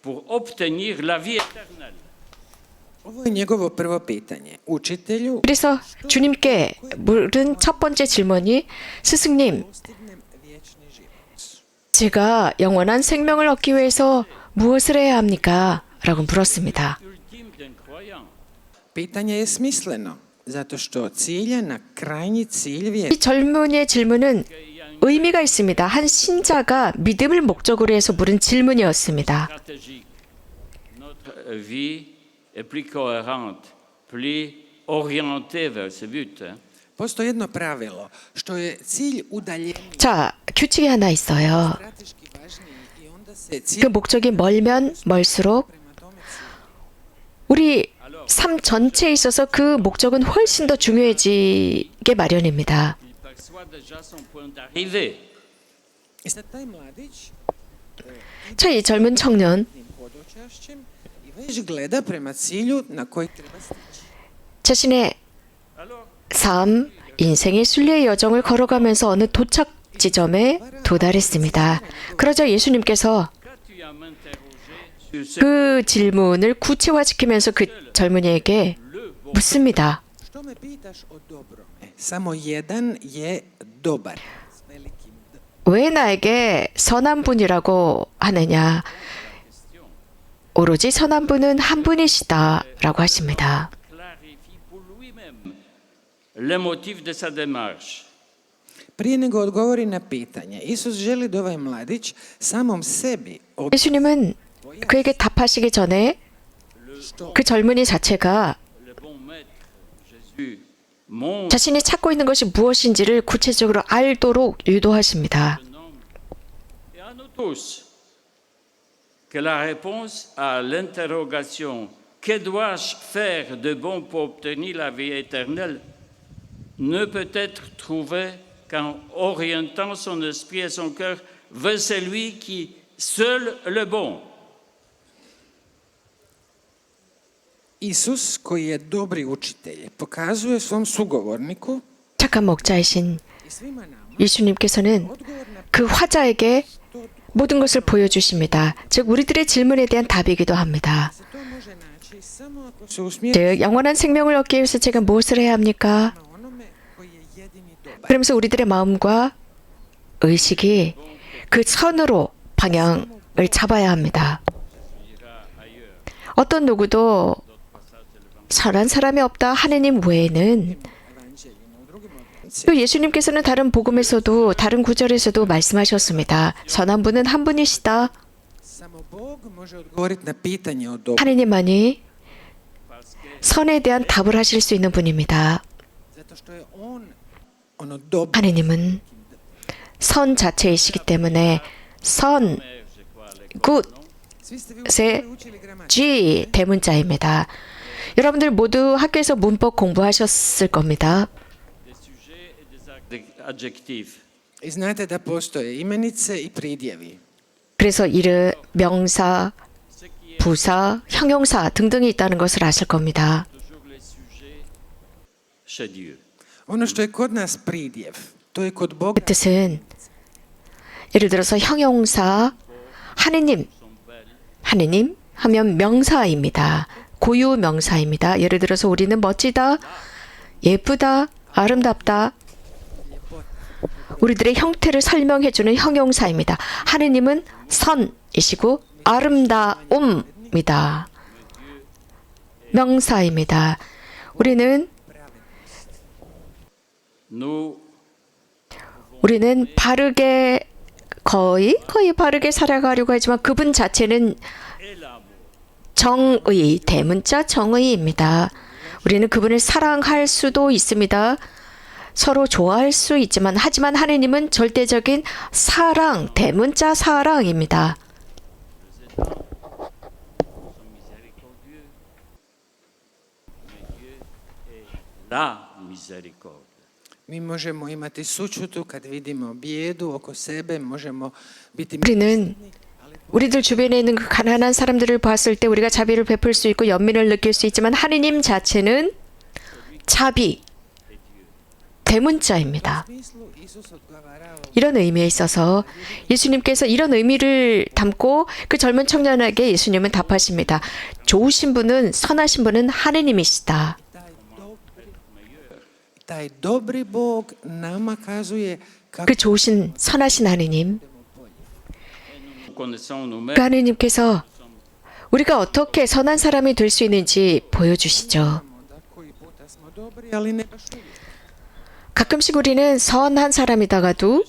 pour obtenir la vie éternelle? Ovo je njegovo prvo pitanje. Učitelju, 그래서 주님께 물은 첫 번째 질문이 스승님, postignem vječni život. 제가 영원한 생명을 얻기 위해서 무엇을 해야 합니까? 라고 물었습니다. Ultime d'un croyant. Pitanje je smisleno, zato što cilja na krajnji cilj 이 vjernika. 젊은이의 질문은 의미가 있습니다. 한 신자가 믿음을 목적으로 해서 물은 질문이었습니다. Stratégique. Notre vie est plus cohérente, plus orientée vers ce but. Postoji jedno pravilo, što je cilj udaljeniji, 자, 규칙이 하나 있어요. strateški važniji i onda se cilj 그 목적이 멀면 멀수록 prema tome cilju. 우리 삶 전체에 있어서 그 목적은 훨씬 더 중요해지게 마련입니다. Il perçoit déjà son point d'arrivée. I sad taj mladić 자, 이 젊은 청년 tim hodočašćem i već gleda prema cilju na koji treba stići. 자신의 Alors, 삶, 인생의 순례의 여정을 걸어가면서 어느 도착 지점에 도달했습니다. 그러자 예수님께서 qu'as-tu à m'interroger sur ce 그 질문을 구체화시키면서 그 젊은이에게 le bon? 묻습니다. Što me pitaš o dobrome? Samo jedan je dobar. S velikim D. 왜 나에게 선한 분이라고 하느냐? 오로지 선한 분은 한 분이시다라고 하십니다. Clarifie pour lui-même le motif de sa démarche. Prije nego odgovori na pitanje, Isus želi da ovaj mladić samom sebi 예수님은 그에게 답하시기 전에 그 젊은이 자체가 Le bon maître, Jésus, montre 자신이 찾고 있는 것이 무엇인지를 구체적으로 알도록 유도하십니다. un homme et à nous tous que la réponse à l'interrogation que dois-je faire de bon pour obtenir la vie éternelle ne peut être trouvée qu'en orientant son esprit et son cœur vers celui qui seul le bon. Isus, koji je dobri učitelj, pokazuje svom sugovorniku 착한 목자이신 i svima nama 예수님께서는 odgovor na 그 화자에게 모든 것을 보여주십니다. 즉 우리들의 질문에 대한 답이기도 합니다. se to može naći samo ako se usmjeri 즉 영원한 생명을 얻기 위해서 제가 무엇을 해야 합니까? na onome koji je jedini dobar. 그러면서 우리들의 마음과 의식이 그 선으로 방향을 잡아야 합니다. 어떤 누구도 선한 사람이 없다 하느님 외에는 Evanđeljima u drugim odjeljcima. 또 예수님께서는 다른 복음에서도 다른 구절에서도 말씀하셨습니다. 선한 분은 한 분이시다. Samo Bog može odgovoriti na pitanje o dobru, 하느님만이 선에 대한 답을 하실 수 있는 분입니다. zato što je on ono dobro. 하느님은 선 자체이시기 때문에 선, 굿, Svi ste vi u 세, školi učili gramatiku. G 대문자입니다. 여러분들 모두 학교에서 문법 공부하셨을 겁니다. Des sujets et des adjectifs. I znate da postoje imenice i pridjevi. 그래서 이르, 명사, Ce qui est 부사, 형용사 등등이 있다는 것을 아실 겁니다. toujours les sujets chez Dieu. Ono što je kod nas pridjev, to je kod Boga 그 뜻은 예를 들어서 형용사, 하느님 하면 명사입니다. 고유 명사입니다. 예를 들어서 우리는 멋지다, 예쁘다, 아름답다. 우리들의 형태를 설명해주는 형용사입니다. 하느님은 선이시고 아름다움입니다. 명사입니다. 우리는 바르게 거의 바르게 살아가려고 하지만 그분 자체는 정의, 대문자 정의입니다. 우리는 그분을 사랑할 수도 있습니다. 서로 좋아할 수 있지만 하지만 하느님은 절대적인 사랑, 대문자 사랑입니다. la miséricorde. Mi možemo imati sućutu kad vidimo bijedu oko sebe, možemo biti 우리는 우리들 주변에 있는 그 가난한 사람들을 봤을 때 우리가 자비를 베풀 수 있고 연민을 느낄 수 있지만 하느님 자체는 자비, 대문자입니다. smislu Isus odgovarao 이런 의미에 있어서 예수님께서 이런 의미를 담고 그 젊은 청년에게 예수님은 답하십니다. 좋으신 분은 선하신 분은 하느님이시다. taj dobri Bog nama kazuje kako 그 좋으신 선하신 하느님, Nous connaissons nous-mêmes 그 하느님께서 우리가 어떻게 선한 사람이 될 수 있는지 보여주시죠. da koji puta smo dobri, ali ne baš uvijek. 가끔씩 우리는 선한 사람이다가도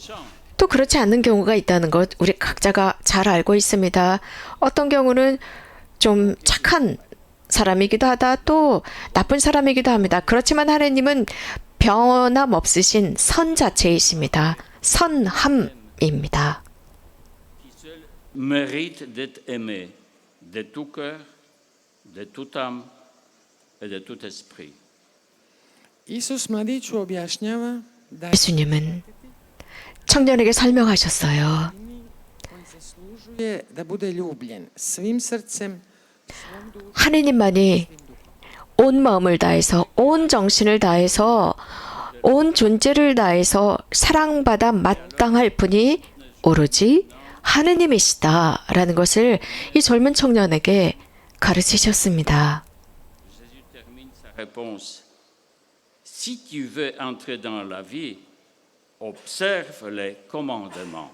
또 그렇지 않는 경우가 있다는 것 우리 각자가 잘 알고 있습니다. 어떤 경우는 좀 착한 사람이기도 하다 또 나쁜 사람이기도 합니다. 그렇지만 하느님은 변함없으신 선 자체이십니다. 선함입니다. qui seul mérite d'être aimé de tout cœur, de toute âme et de tout esprit. Isus mladiću objašnjava da je 예수님은 청년에게 설명하셨어요. koji zaslužuje da bude ljubljen svim srcem, svom dušom, 하느님만이 온 마음을 다해서 온 정신을 다해서 온 존재를 다해서 사랑받아 마땅할 분이 오로지 하느님이시다라는 것을 이 젊은 청년에게 가르치셨습니다. Jésus termine sa réponse. Si tu veux entrer dans la vie, observe les commandements.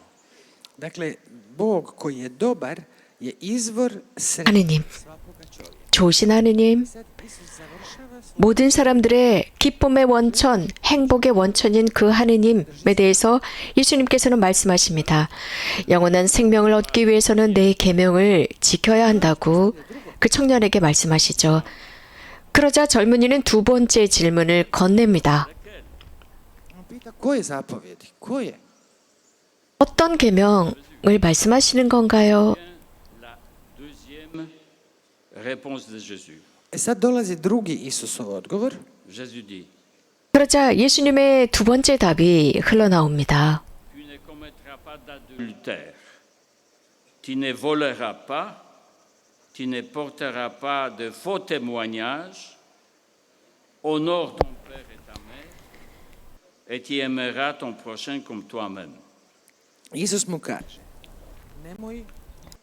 Dakle, Bog koji je dobar je izvor sreće 하느님, svakoga čovjeka. 좋으신 하느님, Sad Isus završava svoj 모든 사람들의 기쁨의 원천, 행복의 원천인 그 하느님에 대해서 예수님께서는 말씀하십니다. 영원한 생명을 얻기 위해서는 내 계명을 지켜야 한다고 그 청년에게 말씀하시죠. 그러자 젊은이는 두 번째 질문을 건넵니다. on pita koje zapovjedi, koje? 어떤 계명을 말씀하시는 건가요? La deuxième réponse de Jésus. Sad dolazi drugi Isusov odgovor. Jésus dit, 그러자 예수님의 두 번째 답이 흘러나옵니다. tu ne commettras pas d'adultère, tu ne voleras pas, tu ne porteras pas de faux témoignages, honore ton père et ta mère, et tu aimeras ton prochain comme toi-même. Isus mu kaže, nemoj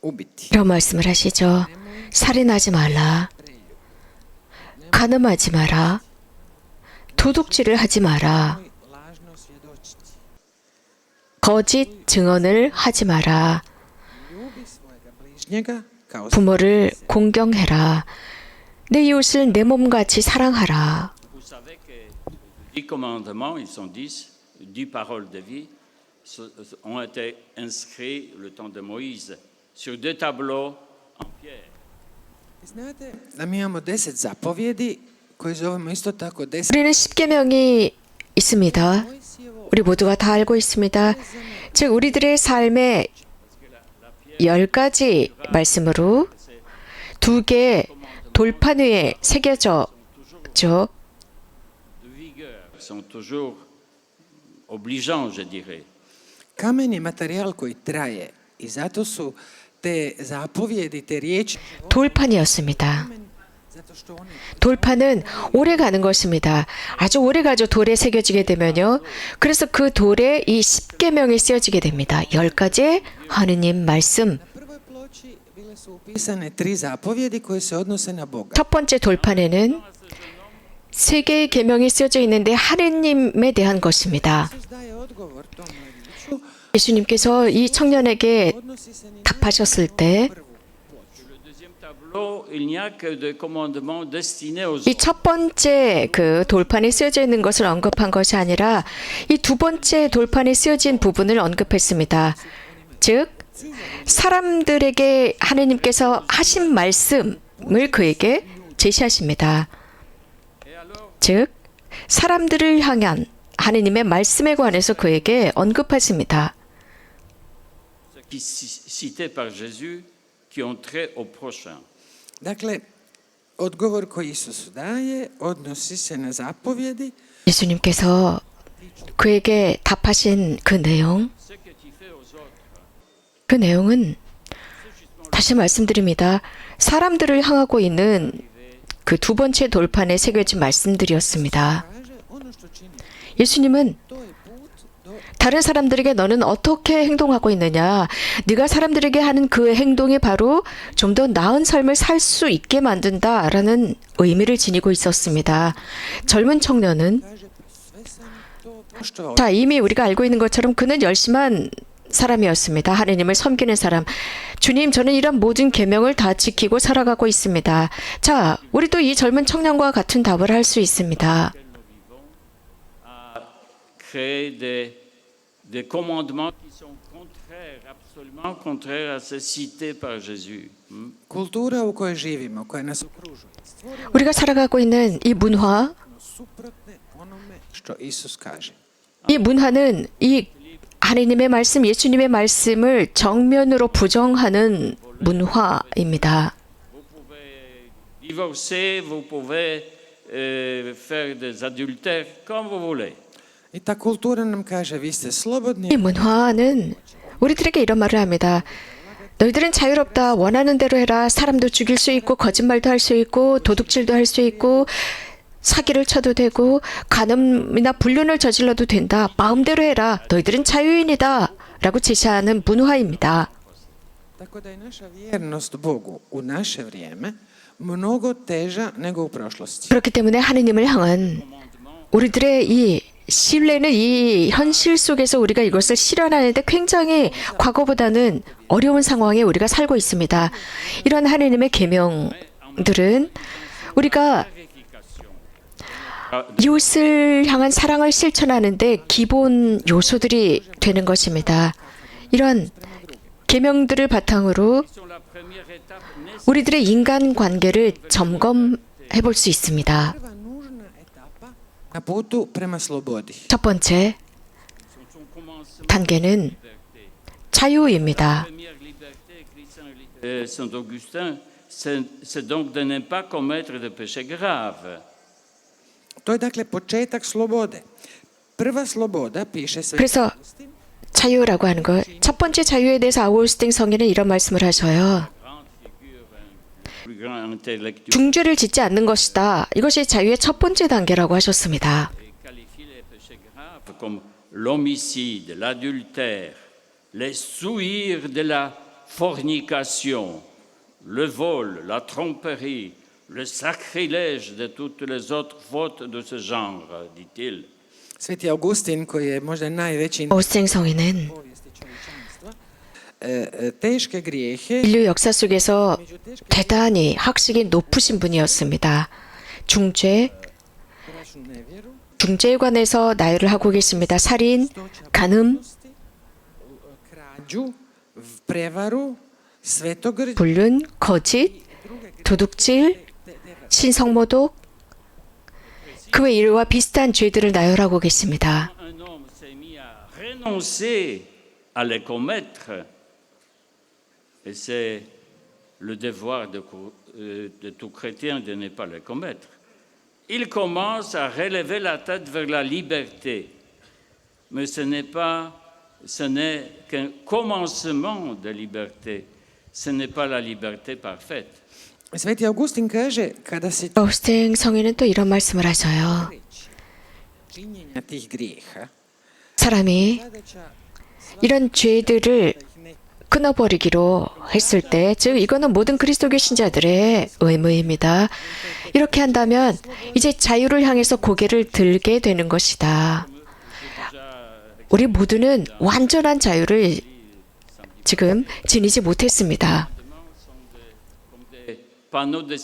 ubiti, 이런 말씀을 하시죠. 살인하지 말라. 간음하지 마라. 도둑질을 하지 마라. nemoj lažno svjedočiti. 거짓 증언을 하지 마라. Ljubi svojega bližnjega kao 부모를 공경해라. 내 이웃을 내 몸같이 사랑하라. Vous savez que les 10 commandements, ils sont 10 paroles de vie, ont été inscrits le temps de Moïse sur 2 tableaux en pierre. Znate da mi imamo 10 zapovjedi koje zovemo isto tako 10 우리는 십계명이 있습니다. Mojsijevo 우리 모두가 다 알고 있습니다. 즉 우리들의 삶의 10가지 말씀으로 2개 돌판 위에 새겨져 있죠. De vigueur, sont toujours obligeants, je dirais. kamen je materijal koji traje i zato su te zapovjedi, te riječi 돌판이었습니다. zato što oni 돌판은 오래 가는 것입니다. 아주 오래 가죠. 돌에 새겨지게 되면요. 그래서 그 돌에 이 10계명이 쓰여지게 됩니다. 10가지의 하느님 말씀. na prvoj ploči bile su upisane 3 zapovjedi koje se odnose na Boga. 첫 번째 돌판에는 3개의 계명이 쓰여져 있는데 하느님에 대한 것입니다. Isus daje odgovor tom mladiću, 예수님께서 이 청년에게 odnosi se ni na 답하셨을 때 prvu. Le deuxième tableau, il n'y a que des commandements destinés aux 이 첫 번째 그 돌판에 쓰여져 있는 것을 언급한 것이 아니라 이 두 번째 돌판에 쓰여진 부분을 언급했습니다. 즉 사람들에게 하느님께서 하신 말씀을 그에게 제시하십니다. 즉 사람들을 향한 하느님의 말씀에 관해서 그에게 언급하십니다. qui cités par Jésus, qui ont trait au prochain. Dakle, Odgovor koji Isus daje odnosi se na zapovjedi 예수님께서 그에게 답하신 그 내용, 그 내용은 다시 말씀드립니다. 사람들을 향하고 있는 그 두 번째 돌판에 새겨진 말씀들이었습니다. kaže ono što čini. 예수님은 To je put do 다른 사람들에게 너는 어떻게 행동하고 있느냐? 네가 사람들에게 하는 그 행동이 바로 좀 더 나은 삶을 살 수 있게 만든다라는 의미를 지니고 있었습니다. 젊은 청년은 kaže pa sve sam to poštovao. 자, 이미 우리가 알고 있는 것처럼 그는 열심한 사람이었습니다. 하느님을 섬기는 사람. 주님, 저는 이런 모든 계명을 다 지키고 살아가고 있습니다. 자, 우리도 이 젊은 청년과 같은 답을 할 수 있습니다. créer des commandements qui sont contraires, absolument contraires à ce cité par Jésus. Kultura u kojoj živimo, koja nas okružuje, stvorila 우리가 살아가고 있는 이 문화, je suprotne onome što Isus kaže. 이 문화는 이 하느님의 말씀, 예수님의 말씀을 정면으로 부정하는 문화입니다. Vous pouvez divorcer, vous pouvez faire des adultères comme vous voulez. I ta kultura nam kaže, vi ste slobodni, 이 문화는 우리들에게 이런 말을 합니다. 너희들은 자유롭다. 원하는 대로 해라. 사람도 죽일 수 있고 거짓말도 할 수 있고 도둑질도 할 수 있고 사기를 쳐도 되고 간음이나 불륜을 저질러도 된다. 마음대로 해라. 너희들은 자유인이다. 라고 제시하는 문화입니다. tako da je naša vjernost Bogu u naše vrijeme mnogo teža nego u prošlosti. 그렇기 때문에 하느님을 향한 우리들의 이 신뢰는 이 현실 속에서 우리가 이것을 실현하는데 굉장히 과거보다는 어려운 상황에 우리가 살고 있습니다. 이런 하느님의 계명들은 우리가 이웃을 향한 사랑을 실천하는데 기본 요소들이 되는 것입니다. 이런 계명들을 바탕으로 우리들의 인간 관계를 점검해 볼 수 있습니다. Prva nužna etapa na putu prema slobodi. 첫 번째 단계는 자유입니다. Première liberté, écrit Saint Augustin, c'est donc de ne pas commettre de péché grave. To je dakle početak slobode. Prva sloboda, piše Sveti 그래서 Augustin, 자유라고 하는 것. 첫 번째 자유에 대해서 아우구스틴 성인은 이런 말씀을 하셔요. Plus grand intellectuel 중죄를 짓지 않는 것이다. 이것이 자유의 첫 번째 단계라고 하셨습니다. qualifie les péchés graves comme l'homicide, l'adultère, les souillures de la fornication, le vol, la tromperie, le sacrilège de toutes les autres fautes de ce genre, dit-il. Sveti Augustin, koji je možda najveći 아우구스틴 성인은 povijesti čovječanstva, teške grijehe, 인류 역사 속에서 대단히 학식이 높으신 분이었습니다. 중죄, braćnu nevjeru, 중죄에 관해서 나열을 하고 계십니다. 살인, 간음, krađu, prevaru, svetogrđe, 불륜, 거짓, 도둑질, 신성모독, 그 외 이와 비슷한 죄들을 나열하고 계십니다. Un homme s'est mis à renoncer à les commettre, et c'est le devoir de tout chrétien de ne pas les commettre. Il commence à relever la tête vers la liberté, mais ce n'est qu'un commencement de liberté, ce n'est pas la liberté parfaite. Sveti Augustin kaže, kada se 아우구스틴 성인은 또 이런 말씀을 하셔요. činjenja tih grijeha, 사람이 zadaća 이런 죄들을 끊어버리기로 했을 때, 즉 이거는 모든 그리스도교 신자들의 의무입니다. 이렇게 한다면 이제 자유를 향해서 고개를 들게 되는 것이다. 우리 모두는 완전한 자유를 지금 지니지 못했습니다. Des panneaux de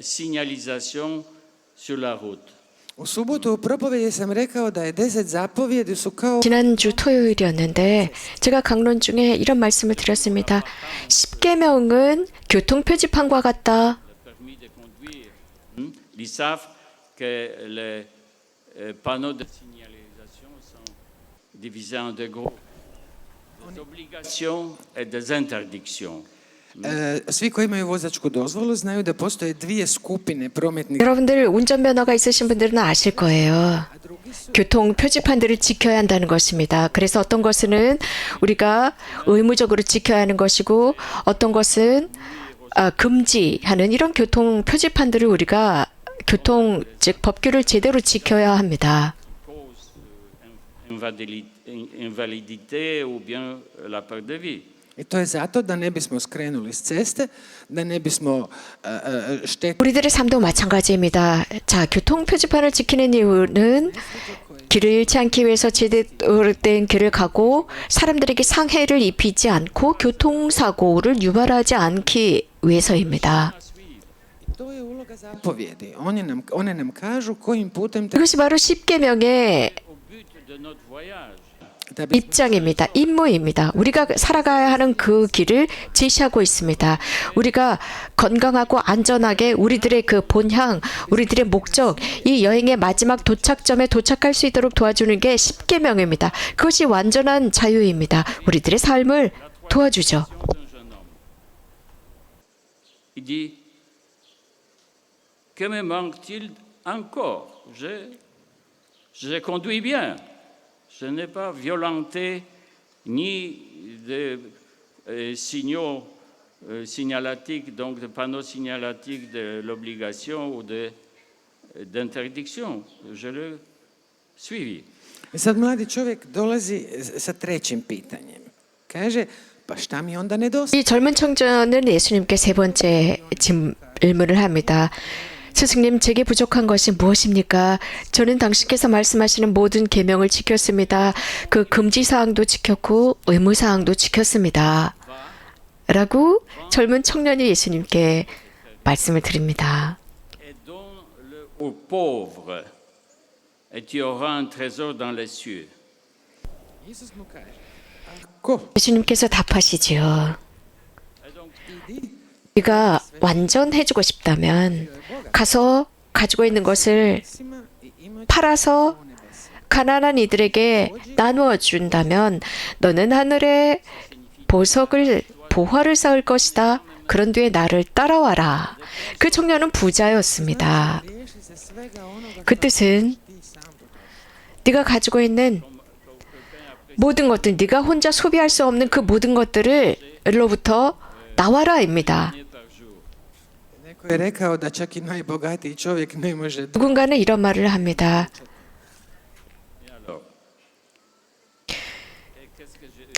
signalisation sur la route. U subotu u propovedi sam rekao da je 10 zapovjedi su kao 지난주 토요일이었는데 제가 강론 중에 이런 말씀을 드렸습니다. 10계명은 교통 표지판과 같다. Permis de conduire. Ils savent que les panneaux de signalisation sont divisés en deux groupes, des obligations et des interdictions. Svi koji imaju vozačku dozvolu znaju da postoje dvije skupine prometnih 여러분들 운전면허가 있으신 분들은 아실 거예요. 교통 표지판들을 지켜야 한다는 것입니다. 그래서 어떤 것은 우리가 의무적으로 지켜야 하는 것이고 어떤 것은 금지하는 이런 교통 표지판들을 우리가 즉 법규를 제대로 지켜야 합니다. cause invalidité ou bien la perte de vie. I to je zato da ne bismo skrenuli s ceste, da ne bismo štetili. 우리들의 삶도 마찬가지입니다. 자, 교통 표지판을 지키는 이유는 길을 잃지 않기 위해서 제대로 된 길을 가고 사람들에게 상해를 입히지 않고 교통사고를 유발하지 않기 위해서입니다. To je uloga zapovjedi. One nam kažu kojim putem 이것이 바로 10계명의 Au but de notre voyage, da bismo 입장입니다. 임무입니다. 우리가 살아가야 하는 그 길을 제시하고 있습니다. 우리가 건강하고 안전하게 우리들의 그 본향, 우리들의 목적, 이 여행의 마지막 도착점에 도착할 수 있도록 도와주는 게 10계명입니다. 그것이 완전한 자유입니다. 우리들의 삶을 도와주죠. d'un jeune homme. Il dit, que me manque-t-il encore? Je conduis bien. Je n'ai pas violenté ni de signaux signalatiques, donc de panneaux signalatiques de l'obligation ou d'interdiction. Je l'ai suivi. I sad mladi čovjek dolazi sa trećim pitanjem. Kaže, pa šta mi onda nedostaje? 이 젊은 청년은 예수님께 세 번째 질문을 합니다. 스승님, 제게 부족한 것이 무엇입니까? 저는 당신께서 말씀하시는 모든 계명을 지켰습니다. 그 금지 사항도 지켰고 의무 사항도 지켰습니다. 라고 젊은 청년이 예수님께 말씀을 드립니다. Et donne-le aux pauvres, et tu auras un trésor dans les cieux. Isus mu kaže, ako 예수님께서 답하시지요. 네가 완전해지고 싶다면 가서 가지고 있는 것을 sima i imat 팔아서 가난한 이들에게 나누어 준다면 너는 하늘에 보화를 쌓을 것이다. 그런 뒤에 나를 따라와라. 그 청년은 부자였습니다. riješi se svega onoga 그 뜻은 ti sam dokažeš. 네가 가지고 있는 모든 것들, 네가 혼자 소비할 수 없는 그 모든 것들로부터 나와라입니다. Neko je rekao da čak i najbogatiji čovjek ne može 누군가는 이런 말을 합니다. Et alors,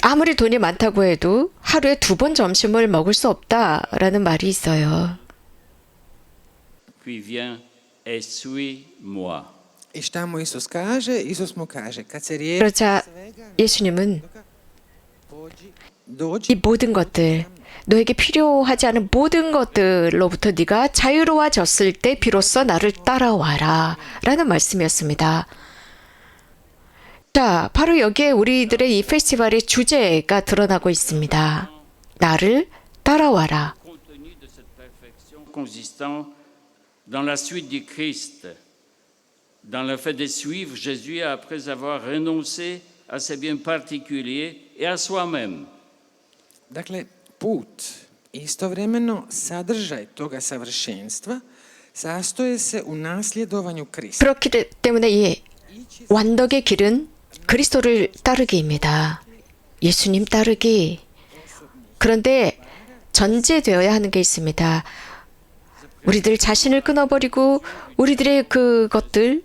아무리 돈이 많다고 해도 하루에 2번 점심을 먹을 수 없다라는 말이 있어요. puis viens et suis-moi. I šta mu Isus kaže? Isus mu kaže, kad se riješi 그러자 svega, 예수님은 dođi 이 모든 것들, 너에게 필요하지 않은 모든 것들로부터 네가 자유로워졌을 때 비로소 나를 따라와라 라는 말씀이었습니다. 자, 바로 여기에 우리들의 이 페스티벌의 주제가 드러나고 있습니다. 나를 따라와라. Contenu de cette perfection consistant dans la suite du Christ, dans le fait de suivre Jésus après avoir renoncé à ses biens particuliers et à soi-même. Dakle, put i istovremeno sadržaj toga savršenstva sastoje se u nasljedovanju Krista. 그렇기 때문에 이 완덕의 길은 그리스도를 따르기입니다. 예수님 따르기. 그런데 전제되어야 하는 게 있습니다. 우리들 자신을 끊어버리고 우리들의 그것들을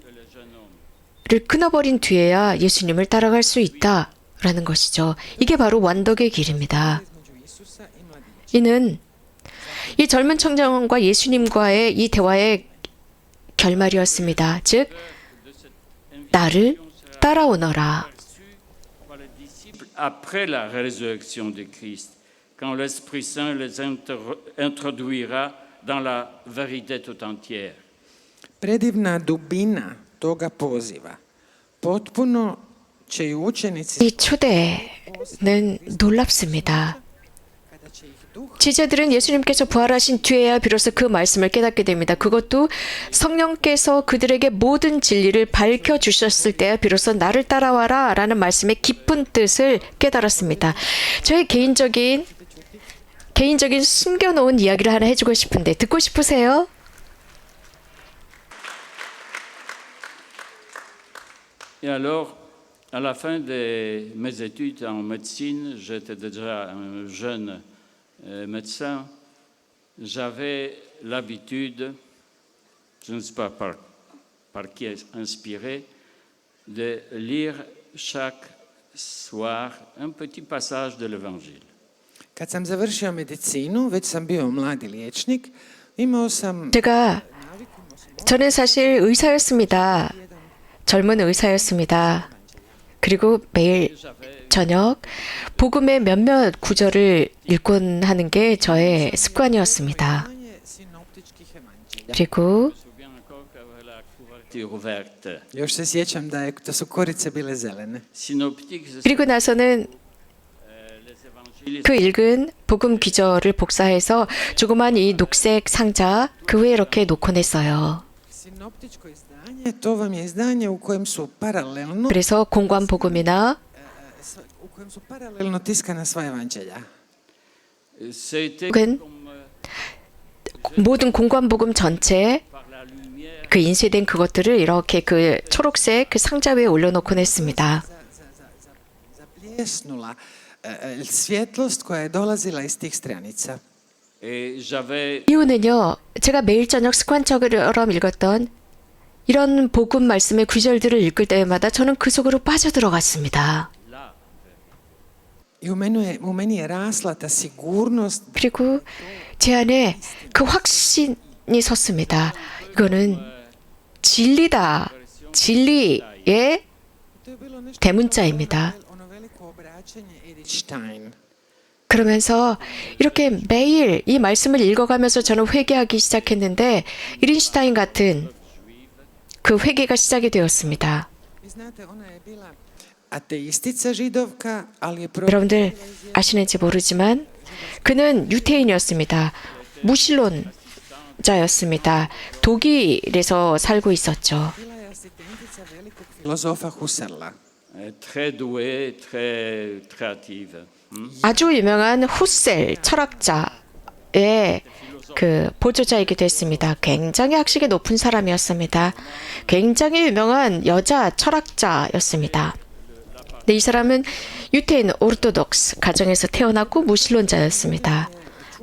끊어버린 뒤에야 예수님을 따라갈 수 있다라는 것이죠. 이게 바로 완덕의 길입니다. 이는 이 젊은 청년과 예수님과의 이 대화의 결말이었습니다. 즉, 나를 따라오너라. Par les disciples après la résurrection de Christ, quand l'Esprit Saint les introduira dans la vérité tout entière. Predivna dubina toga poziva potpuno će i učenici 이 초대는 놀랍습니다. kada će ih duh 제자들은 예수님께서 부활하신 뒤에야 비로소 그 말씀을 깨닫게 됩니다. 그것도 성령께서 그들에게 모든 진리를 밝혀주셨을 때야 비로소 나를 따라와라 라는 말씀의 깊은 뜻을 깨달았습니다. 저의 개인적인 개인적인 숨겨놓은 이야기를 하나 해주고 싶은데 듣고 싶으세요? Et alors, à la fin de mes études en médecine, j'étais déjà un jeune médecin. J'avais l'habitude, je ne sais pas par qui inspiré, de lire chaque soir un petit passage de l'Évangile. Kad sam završio medicinu, već sam bio mladi liječnik, imao sam 저는 사실 의사였습니다. 젊은 의사였습니다. 그리고 매일 저녁 복음의 몇몇 구절을 읽곤 하는 게 저의 습관이었습니다. sinoptičkih evanđelja. 그리고 Je me souviens encore qu'avec la couverture verte. Još se sjećam da su korice bile zelene. Synoptique, c'est 그리고 나서는 les évangiles. 그 읽은 복음 기절을 복사해서 조그만 이 녹색 상자 그 위에 이렇게 놓곤 했어요. Sinoptičko izdanje, to vam je izdanje u kojem su paralelno 그래서 공관 복음이나 tiskana sva evanđelja. C'était 혹은 comme 모든 공관 복음 전체 par la lumière. 그 인쇄된 그것들을 이렇게 그 초록색 그 상자 위에 올려놓곤 했습니다. Zapljesnula svjetlost koja je dolazila iz tih stranica. Et j'avais 이유는요, 제가 매일 저녁 습관처럼 읽었던 이런 복음 말씀의 구절들을 읽을 때마다 저는 그 속으로 빠져들어갔습니다. là, I u meni je rasla ta sigurnost 그리고 제 안에 그 확신이 섰습니다. 이거는 진리다. 진리의 to je bilo nešto 대문자입니다. ono veliko obraćanje Edith Stein. 그러면서 이렇게 매일 이 말씀을 읽어가면서 저는 회개하기 시작했는데 이린슈타인 같은 그 회개가 시작이 되었습니다. Vi znate, ona je bila ateistica židovka, ali je 여러분들 아시는지 모르지만 그는 유태인이었습니다. 무신론자였습니다. 독일에서 살고 있었죠. bila je asistentica velikog filozofa Husserla. très douée, très créative. 아주 유명한 후셀 철학자의 그 보조자이기도 했습니다. 굉장히 학식이 높은 사람이었습니다. 굉장히 유명한 여자 철학자였습니다. 근데 이 사람은 유태인 오르토독스 가정에서 태어났고 무신론자였습니다.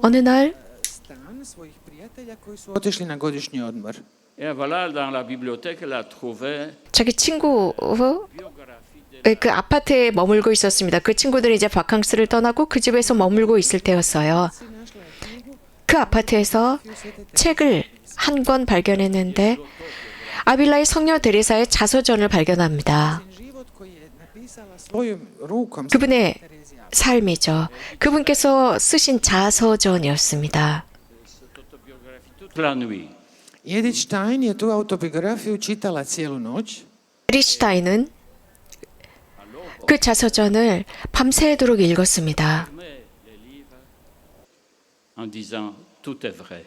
어느 날 Stan svojih prijatelja koji su otišli na godišnji odmor. Et voilà, dans la bibliothèque, elle a trouvé 자기 친구 그 아파트에 머물고 있었습니다. 그 친구들이 이제 바캉스를 떠나고 그 집에서 머물고 있을 때였어요. 그 아파트에서 책을 한 권 발견했는데 아빌라의 성녀 데레사의 자서전을 발견합니다. Život koji je napisala svojom rukom. 그분의 삶이죠. 그분께서 쓰신 자서전이었습니다. toute la nuit. Edith Stein je tu autobiografiju čitala cijelu noć. 리슈타인은 그 자서전을 밤새도록 읽었습니다. Mais les livres en disant tout est vrai.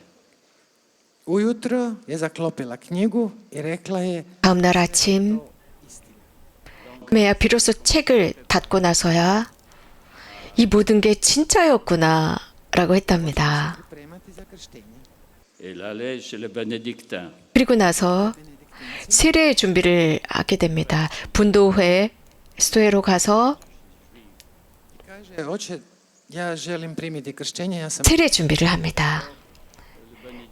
Ujutro je zaklopila knjigu i rekla je 다음 날 아침 매야 비로소 책을 닫고 나서야 이 모든 게 진짜였구나 라고 했답니다. pripremati za krštenje. Elle allait chez les bénédictins. 그리고 나서 세례 준비를 하게 됩니다. 분도회 스토에로 가서 Kaže, oče, ja želim primiti krštenje, ja sam 세례 준비를 합니다.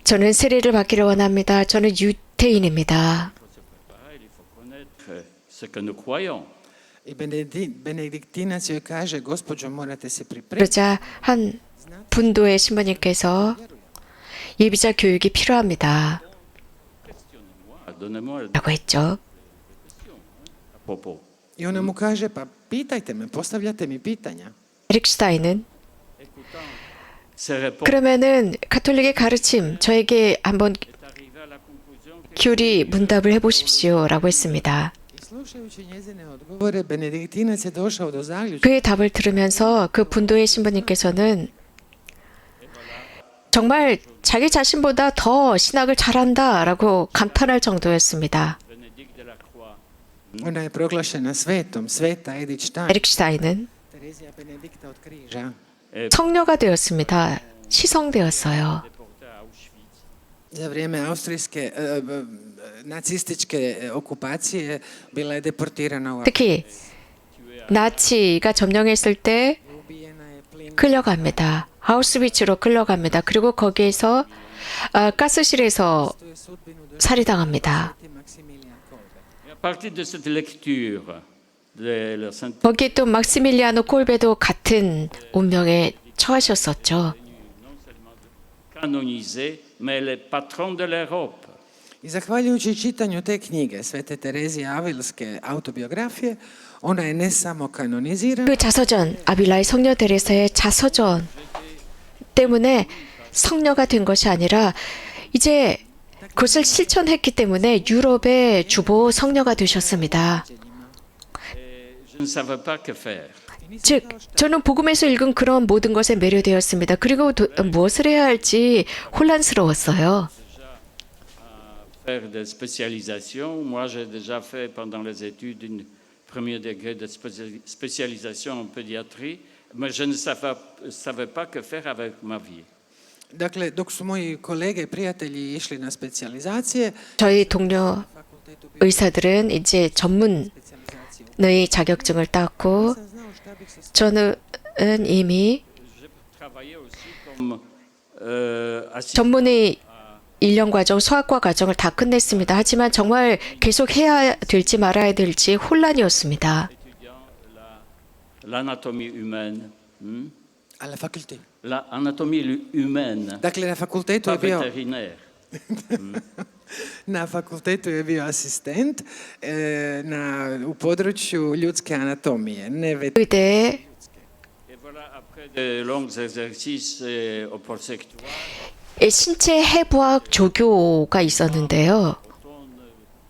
저는 세례를 받기를 원합니다. 저는 유태인입니다. Il faut connaître ce que nous croyons. I benediktinac joj kaže, gospođo, morate se pripremiti. 그러자 한 분도의 신부님께서 예비자 교육이 필요합니다. Donnez-moi 라고 했죠. à propos. I ona mu kaže, pa pitajte me, postavljate mi pitanja. 에릭슈타인은 Ces réponses 그러면은 가톨릭의 가르침 저에게 한번 est arrivé à la conclusion que 교리 문답을 해보십시오 라고 했습니다. I slušajući njezine odgovore, benediktinac je došao do zaključka 그의 답을 들으면서 그 분도의 신부님께서는 정말 자기 자신보다 더 신학을 잘한다라고 감탄할 정도였습니다. Bénédicte de la Croix ona je proglašena svetom, sveta Edith Stein, 에릭슈타인은 Terezija Benedikta od križa. 성녀가 되었습니다. 시성되었어요. déporté à Auschwitz. Za vrijeme austrijske nacističke okupacije bila je deportirana u 특히 나치가 점령했을 때 ubijena je plin 끌려갑니다. 아우슈비츠로 끌려갑니다. 그리고 거기에서 가스실에서 tu je sudbinu 살해당합니다. doživjeti Maksimilijan Kolbe. Et à partir de cette lecture de la Sainte 거기에 또 막시밀리아노 콜베도 같은 운명에 처하셨었죠. canonisée, mais elle est patronne de l'Europe. I zahvaljujući čitanju te knjige Svete Terezije Avilske autobiografije, ona je ne samo kanonizirana, 그 자서전, 아빌라의 성녀 데레사의 자서전 때문에 성녀가 된 것이 아니라 이제 그것을 실천했기 때문에 유럽의 주보 성녀가 되셨습니다. Je ne savais pas que faire. 즉, 저는 복음에서 읽은 그런 모든 것에 매료되었습니다. 그리고 무엇을 해야 할지 혼란스러웠어요. Faire des spécialisations. Moi, j'ai déjà fait pendant les études une premier degré de spécialisation en pédiatrie, mais je ne savais pas que faire avec ma vie. dakle, dok su moji kolege i prijatelji išli na specijalizacije, 저희 동료 fakultetu 의사들은 이제 전문의 specijalizaciju. 자격증을 땄고 Sam znao šta bih se 저는 이미 J'ai travaillé aussi comme assistant. 전문의 1년 과정, 수학과 과정을 다 끝냈습니다. 하지만 정말 계속 해야 될지 말아야 될지 혼란이었습니다. L'anatomie humaine. alla fakulti. L'anatomie humaine, Dakle, na fakultetu je pas bio vétérinaire. na fakultetu je bio asistent u području ljudske anatomije, ne 의대 Et voilà, après de longs exercices au postdoctorat, 신체 해부학 조교가 있었는데요. automne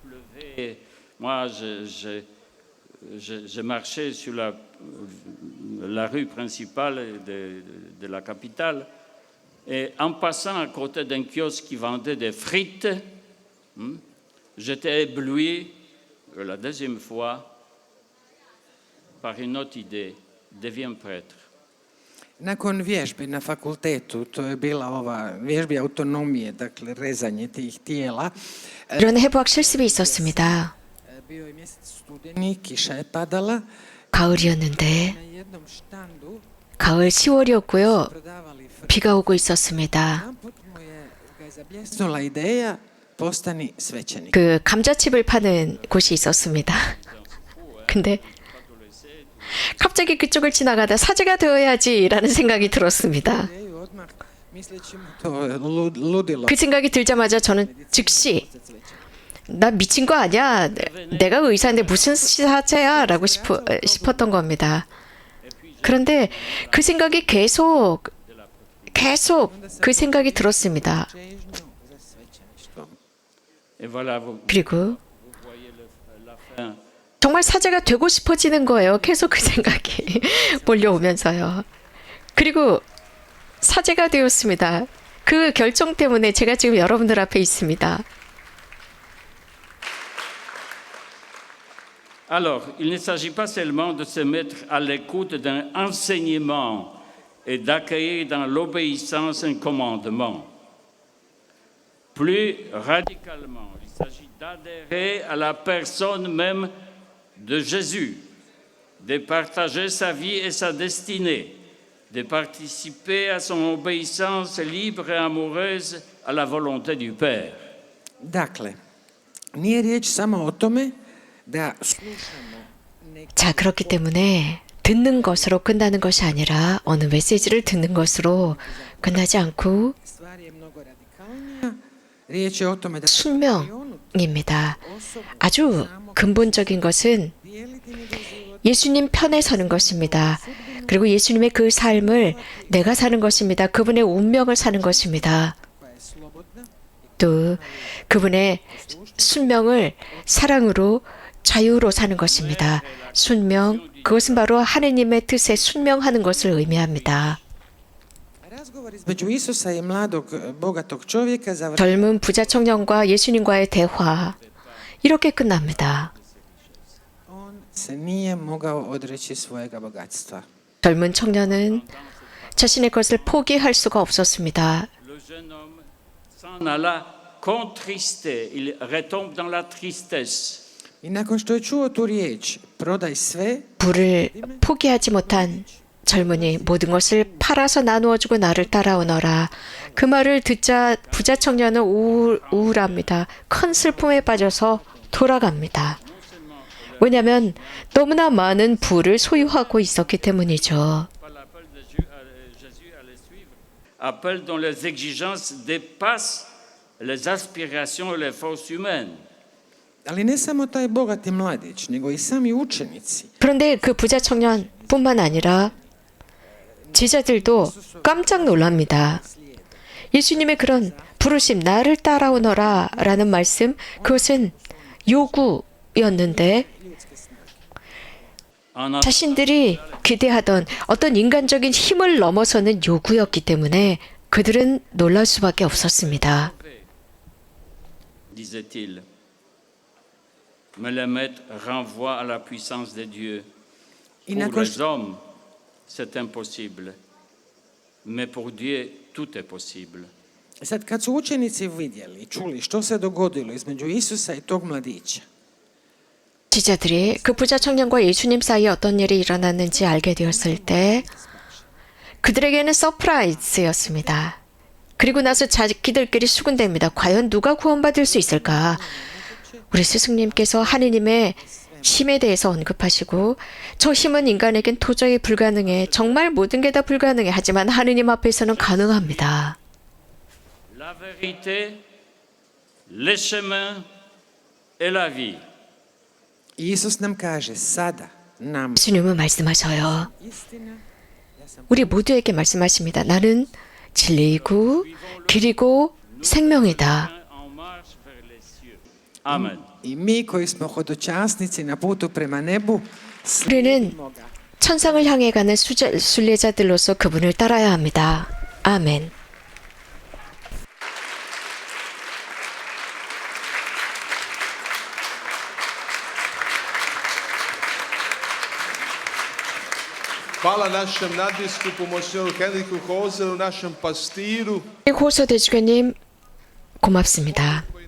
pleuvait. Moi, je marchais sur la rue principale de la capitale et en passant à côté d'un kiosque qui vendait des frites, j'étais ébloui la deuxième fois par une autre idée, deviens prêtre. Nakon vježbe na fakultetu, to je bila ova vježba autonomije, dakle rezanje tih tijela, 이런 해부학 실습이 있었습니다. bio je mjesec studeni, kiša je padala, 가을이었는데 na jednom štandu 가을 10월이었고요. prodavali frite. 비가 오고 있었습니다. Jedanput ga je zabljesnula ideja, postani svećenik. 그 감자칩을 파는 곳이 있었습니다. 근데 갑자기 그쪽을 지나가다 사제가 되어야지라는 생각이 들었습니다. Ideju odmah misleći mu to je ludilo. 그 생각이 들자마자 저는 즉시 나 미친 거 아니야? 내가 의사인데 무슨 사제야? 라고 싶었던 겁니다. 그런데 그 생각이 계속 그 생각이 들었습니다. Čežnju za svećeništvom. Et voilà, vous 그리고 voyez la fin. 정말 사제가 되고 싶어지는 거예요. 계속 그 생각이 몰려오면서요. 그리고 사제가 되었습니다. 그 결정 때문에 제가 지금 여러분들 앞에 있습니다. Alors, il ne s'agit pas seulement de se mettre à l'écoute d'un enseignement et d'accueillir dans l'obéissance un commandement. Plus radicalement, il s'agit d'adhérer à la personne même de Jésus, de partager sa vie et sa destinée, de participer à son obéissance libre et amoureuse à la volonté du Père. Dakle, nije riječ samo o tome da slušamo neke 자, 그렇기 때문에 듣는 것으로 끝나는 것이 아니라 어느 메시지를 듣는 것으로 끝나지 않고 stvari je mnogo radikalnija. Riječ je o tome da 순명입니다. 아주 근본적인 것은 dijeliti njegov život, 예수님 편에 서는 것입니다. 그리고 예수님의 그 삶을 내가 사는 것입니다. 그분의 운명을 사는 것입니다. koja je slobodna, 또 그분의 순명을 사랑으로 자유로 사는 것입니다. 순명, 그것은 바로 하느님의 뜻에 순명하는 것을 의미합니다. razgovor između Isusa i mladog bogatog čovjeka završava 젊은 부자 청년과 예수님과의 대화 이렇게 끝납니다. on se nije mogao odreći svojega bogatstva. 젊은 청년은 자신의 것을 포기할 수가 없었습니다. Le jeune homme s'en alla contristé, il retombe dans la tristesse. I nakon što je čuo tu riječ, prodaj sve, 부를 포기하지 못한 젊은이 모든 것을 팔아서 나누어주고 나를 따라오너라. 그 말을 듣자 부자 청년은 우울합니다. 큰 슬픔에 빠져서 돌아갑니다. 왜냐하면 너무나 많은 부를 소유하고 있었기 때문이죠. Par l'appel de Jésus à les suivre. Appel dont les exigences dépassent les aspirations et les forces humaines. ali ne samo taj bogati mladić, nego i sami učenici. 그런데 그 부자 청년뿐만 아니라 제자들도 깜짝 놀랍니다. 예수님의 그런 부르심, 나를 따라오너라 라는 말씀, 그것은 요구였는데 En 자신들이 기대하던 어떤 인간적인 힘을 넘어서는 요구였기 때문에 그들은 놀랄 수밖에 없었습니다. disait-il. Mais le maître renvoie à la puissance de Dieu. I Pour nakon les što, hommes, c'est impossible. Mais pour Dieu, tout est possible. sad kad su učenici vidjeli i čuli što se dogodilo između Isusa i tog mladića, 제자들이 그 부자 청년과 예수님 사이에 어떤 일이 일어났는지 알게 되었을 때 그들에게는 서프라이즈였습니다. 그리고 나서 자기들끼리 수군댑니다. 과연 누가 구원받을 수 있을까? 우리 스승님께서 하느님의 힘에 대해서 언급하시고 저 힘은 인간에겐 도저히 불가능해. 정말 모든 게 다 불가능해. 하지만 하느님 앞에서는 가능합니다. La vérité, les chemins et la vie. i Isus nam kaže sada nam 예수님은 말씀하셔요. istina, ja sam 우리 모두에게 말씀하십니다. 나는 진리이고 길이고 생명이다. En marche vers les cieux. Amen. i mi koji smo hodočasnici na putu prema nebu, 우리는 slijedimo ga. 천상을 향해 가는 순례자들로서 그분을 따라야 합니다. 아멘. Hvala našem nadbiskupu monsignoru Henriku Hozeru, našem pastiru 호서 대주교님 고맙습니다. koji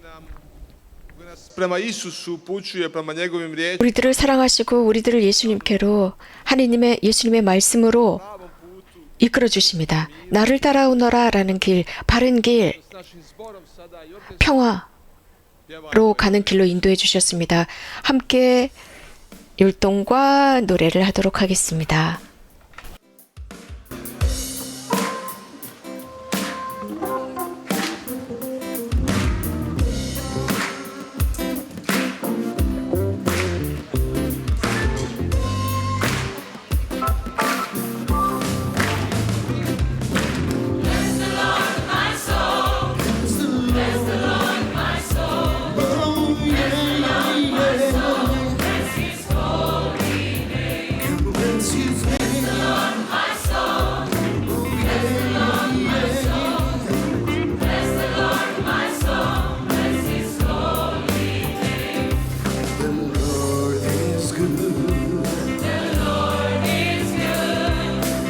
nas prema Isusu upućuje, prema njegovim riječima, 우리들을 사랑하시고 우리들을 예수님께로 하느님의 예수님의 말씀으로 pravom putu 이끌어 주십니다. 나를 따라오너라라는 길, 바른 길, s našim zborom sada i orkestrom 평화로 pjeva 가는 길로 인도해 주셨습니다. 함께 율동과 노래를 하도록 하겠습니다.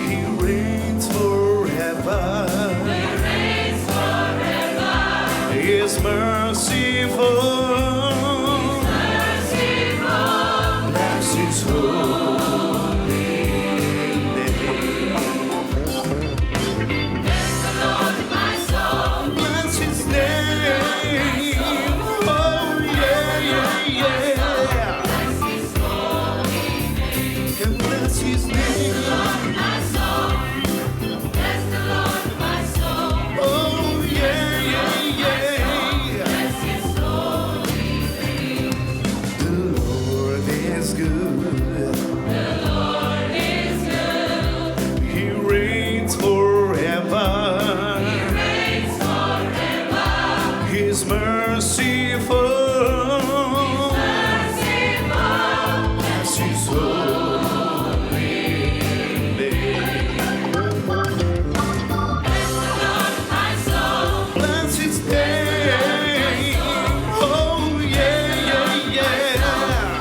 He reigns forever. His merciful. Bless His holy name. Bless His name. Oh yeah, yeah, yeah. And bless His name. Oh yeah, yeah, yeah. The Lord is good. He reigns forever. His merciful. Bless His holy name. Bless His name. Oh yeah, yeah, yeah.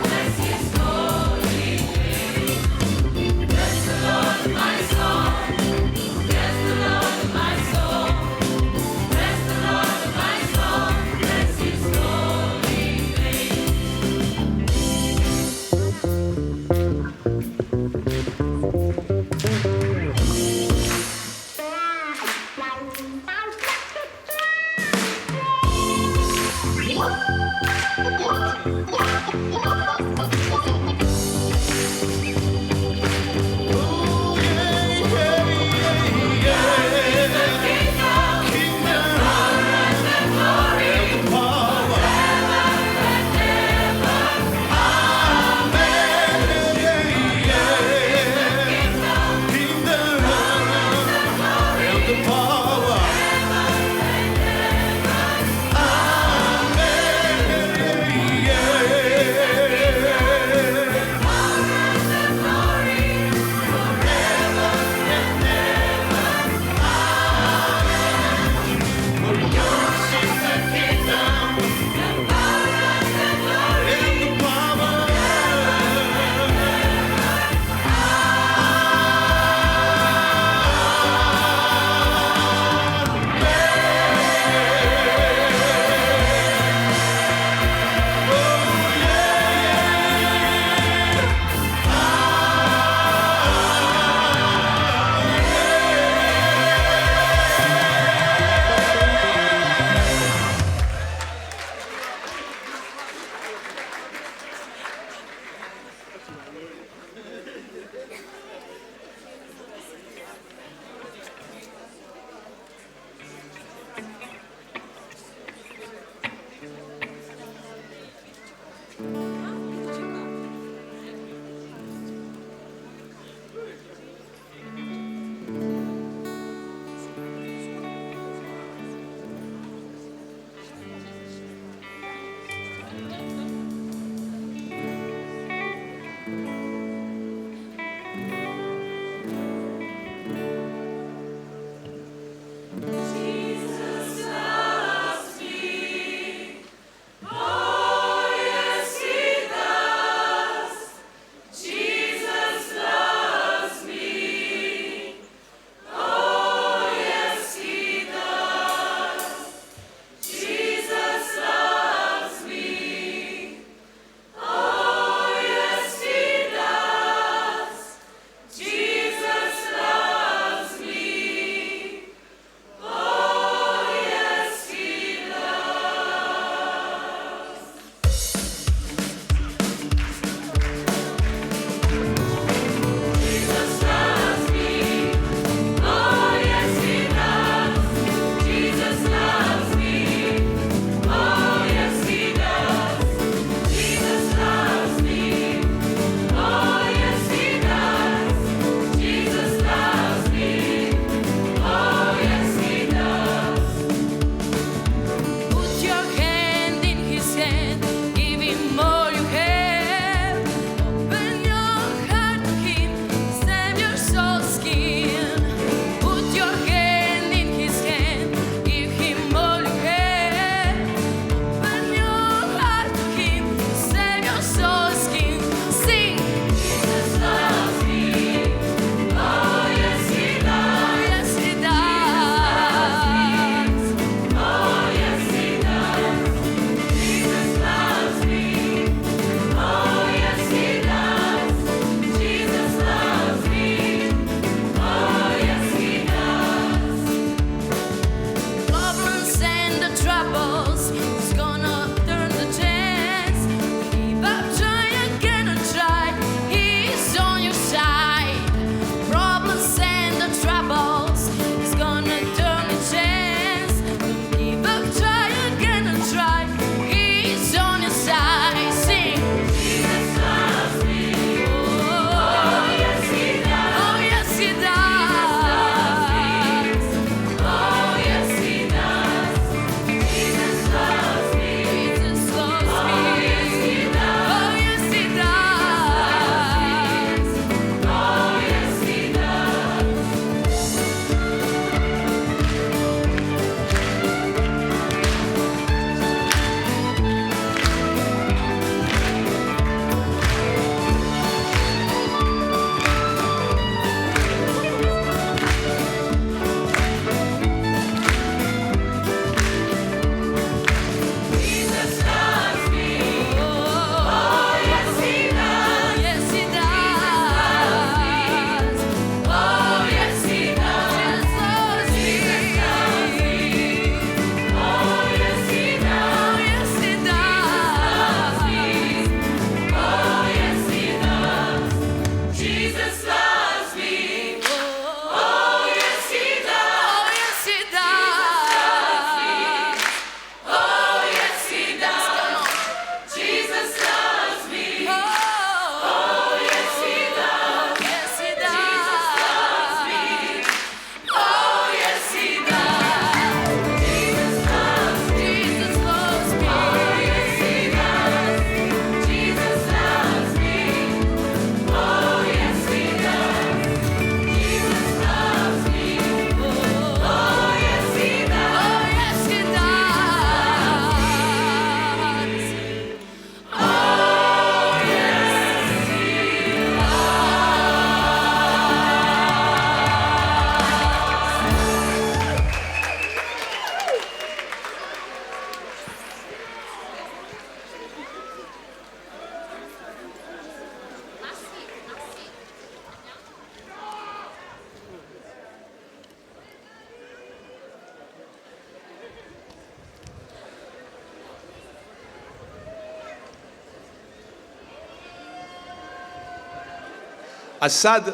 A sad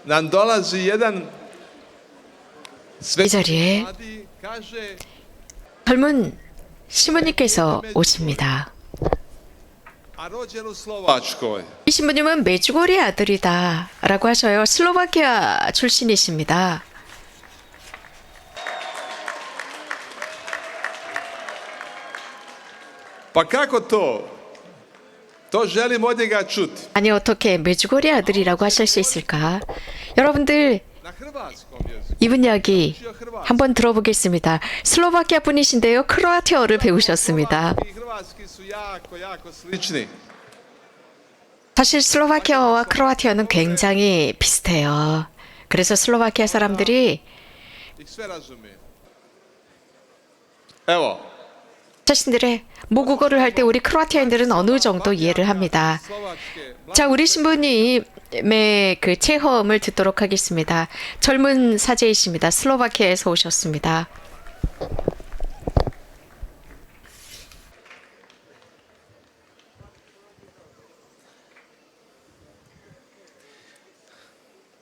nam dolazi jedan 이 자리에 mladi, kaže 젊은 신부님께서 오십니다. a rođen u Slovačkoj. 이 신부님은 메주고리 아들이다 라고 하셔요. 슬로바키아 출신이십니다. Pa kako to? To želim od njega čuti. 아니 어떻게 메주고리 아들이라고 하실 수 있을까? 여러분들 Na hrvatskom jeziku. 이분 이야기 한번 들어보겠습니다. 슬로바키아 분이신데요. 크로아티아어를 배우셨습니다. I hrvatski su jako slični. 사실 슬로바키아어와 크로아티아는 굉장히 비슷해요. 그래서 슬로바키아 사람들이 I sve razumiju. Evo, 자신들의 모국어를 할 때 우리 크로아티아인들은 어느 정도 이해를 합니다. slovačke 자, 우리 신부님의 그 체험을 듣도록 하겠습니다. 젊은 사제이십니다. 슬로바키아에서 오셨습니다.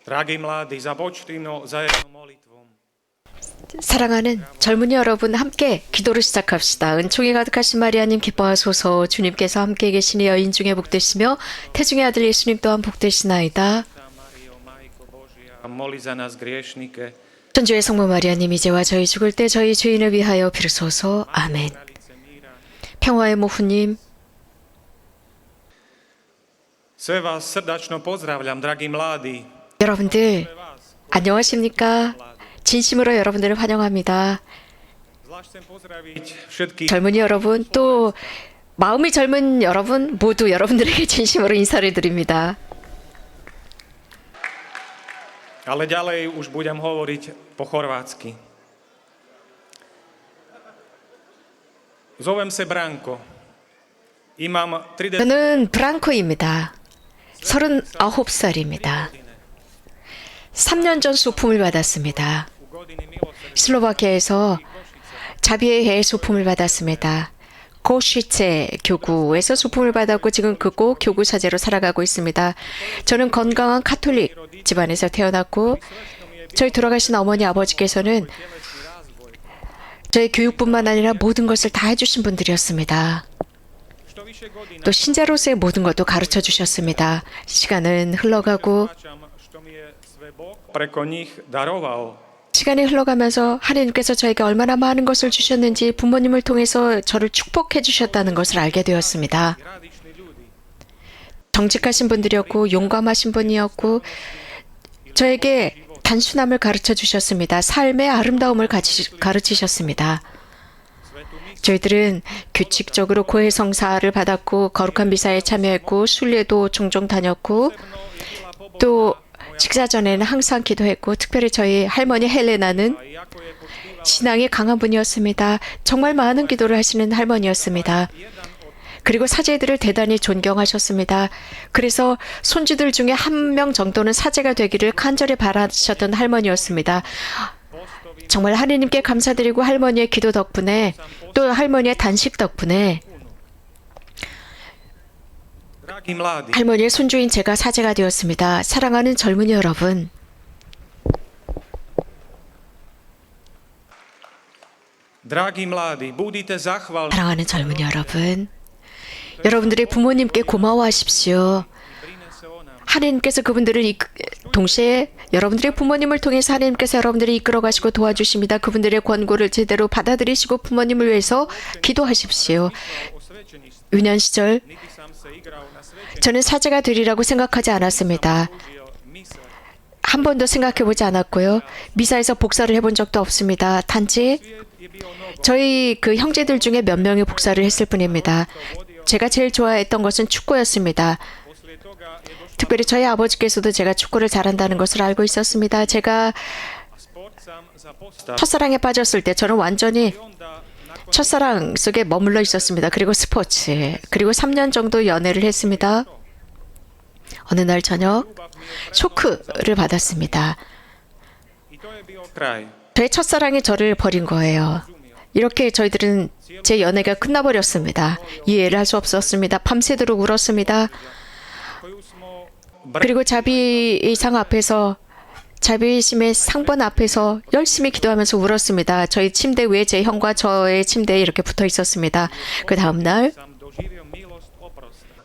Dragi mladí, započnimo za jednou molitvom. 사랑하는 젊은이 여러분 함께 기도를 시작합시다. 은총이 가득하신 마리아님 기뻐하소서. 주님께서 함께 계시니 여인 중에 복되시며 태중의 아들 예수님 또한 복되시나이다. Mario, Majko Božia, moli za nás griešnike. 천주의 성모 마리아님 이제와 저희 죽을 때 저희 죄인을 위하여 비로소서. 아멘. Kraljice míra. 평화의 모후님 Sve vás srdačno pozdravljam, dragi mladí. 여러분들 안녕하십니까? 진심으로 여러분들을 환영합니다. Zvlášť chcem pozdraviť všetkých 젊은이 여러분 또 마음이 젊은 여러분 모두 여러분들에게 진심으로 인사를 드립니다. ale ďalej už budem hovoriť po chorvátsky. Zovem se Branko. Imam 30 저는 브랑코입니다. 39살입니다. 3년 전 소품을 받았습니다. godiny milosrdenstva. 슬로바키아에서 자비의 해 소품을 받았습니다. 고시체 교구에서 소품을 받았고 지금 그곳 교구 사제로 살아가고 있습니다. 저는 건강한 카톨릭 집안에서 태어났고 저희 돌아가신 어머니 아버지께서는 저희 교육뿐만 아니라 모든 것을 다 해주신 분들이었습니다. Što više godina 또 신자로서의 모든 것도 가르쳐 주셨습니다. 시간은 흘러가고 plačam što mi je sve Bog preko njih daroval. 시간이 흘러가면서 하나님께서 저에게 얼마나 많은 것을 주셨는지 부모님을 통해서 저를 축복해 주셨다는 것을 알게 되었습니다. Radišni ljudi. 정직하신 분들이었고 용감하신 분이었고 저에게 단순함을 가르쳐 주셨습니다. 삶의 아름다움을 가르치셨습니다. 저희들은 규칙적으로 고해성사를 받았고 거룩한 미사에 참여했고 순례도 종종 다녔고 또 식사 전에는 항상 기도했고 특별히 저희 할머니 헬레나는 I ako je poštivala 신앙이 강한 분이었습니다. 정말 많은 기도를 하시는 할머니였습니다. 그리고 사제들을 대단히 존경하셨습니다. 그래서 손주들 중에 한 명 정도는 사제가 되기를 간절히 바라셨던 할머니였습니다. 정말 하느님께 감사드리고 할머니의 기도 덕분에 또 할머니의 단식 덕분에 dragi mladí, 할머니의 손주인 제가 사제가 되었습니다. 사랑하는 젊은이 여러분, dragi mladí, budite zachvalní. 사랑하는 젊은이 여러분, 여러분들이 부모님께 고마워하십시오. Prinese ona 하나님께서 그분들을 동시에 여러분들의 부모님을 통해서 하나님께서 여러분들을 이끌어 가시고 도와주십니다. 그분들의 권고를 제대로 받아들이시고 부모님을 위해서 기도하십시오. o svećeništvu. 유년 시절 Niti sam se igrao na svećeništvu. 저는 사제가 되리라고 생각하지 않았습니다. Užio mise. 한 번도 생각해 보지 않았고요. 미사에서 복사를 해본 적도 없습니다. 단지 Svijet je bio nogo. 저희 그 형제들 중에 몇 명이 복사를 했을 뿐입니다. 제가 제일 좋아했던 것은 축구였습니다. Poslije toga je došla 특별히 저희 아버지께서도 제가 축구를 잘한다는 것을 알고 있었습니다. 제가 sport sam zapostav. 첫사랑에 빠졌을 때 저는 완전히 Onda nakon 첫사랑 속에 머물러 있었습니다. 그리고 스포츠. 그리고 3년 정도 연애를 했습니다. 어느 날 저녁 쇼크를 받았습니다. i to je bio kraj. 저의 첫사랑이 저를 버린 거예요. 이렇게 저희들은 제 연애가 끝나버렸습니다. 이해를 할 수 없었습니다. 밤새도록 울었습니다. Koju smo 그리고 자비의 상 앞에서 자비심의 상번 앞에서 열심히 기도하면서 울었습니다. 저희 침대 위에 제 형과 저의 침대에 이렇게 붙어 있었습니다. 그 다음 날 sam doživio milosť oprosta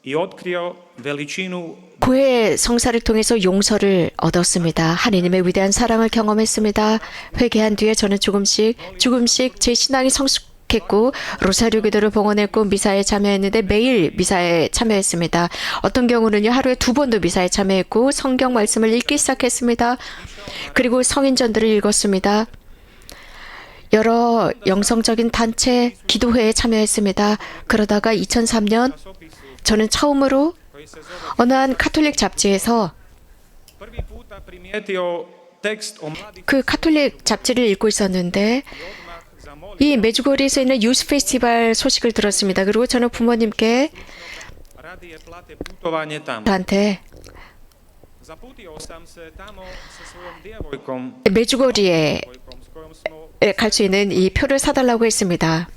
i otkrio veličinu 고해 성사를 통해서 용서를 얻었습니다. 하느님의 위대한 사랑을 경험했습니다. 회개한 뒤에 저는 조금씩 제 신앙이 성숙했고 로사리오 기도를 봉헌했고 미사에 참여했는데 매일 미사에 참여했습니다. 어떤 경우는요 하루에 2번도 미사에 참여했고 성경 말씀을 읽기 시작했습니다. 그리고 성인전들을 읽었습니다. 여러 영성적인 단체 기도회에 참여했습니다. 그러다가 2003년 저는 처음으로 어느 한 카톨릭 잡지에서 prvi puta primijetio tekst o mladih 그 카톨릭 잡지를 읽고 있었는데 odmah zamolio 이 메주거리에서 있는 유스 페스티벌 소식을 들었습니다. 그리고 저는 부모님께 radije plate putovanje tamo. 저한테 Zaputio sam se tamo sa svojom djevojkom, 메주거리에 s kojom smo 갈 수 있는 이 표를 사달라고 했습니다.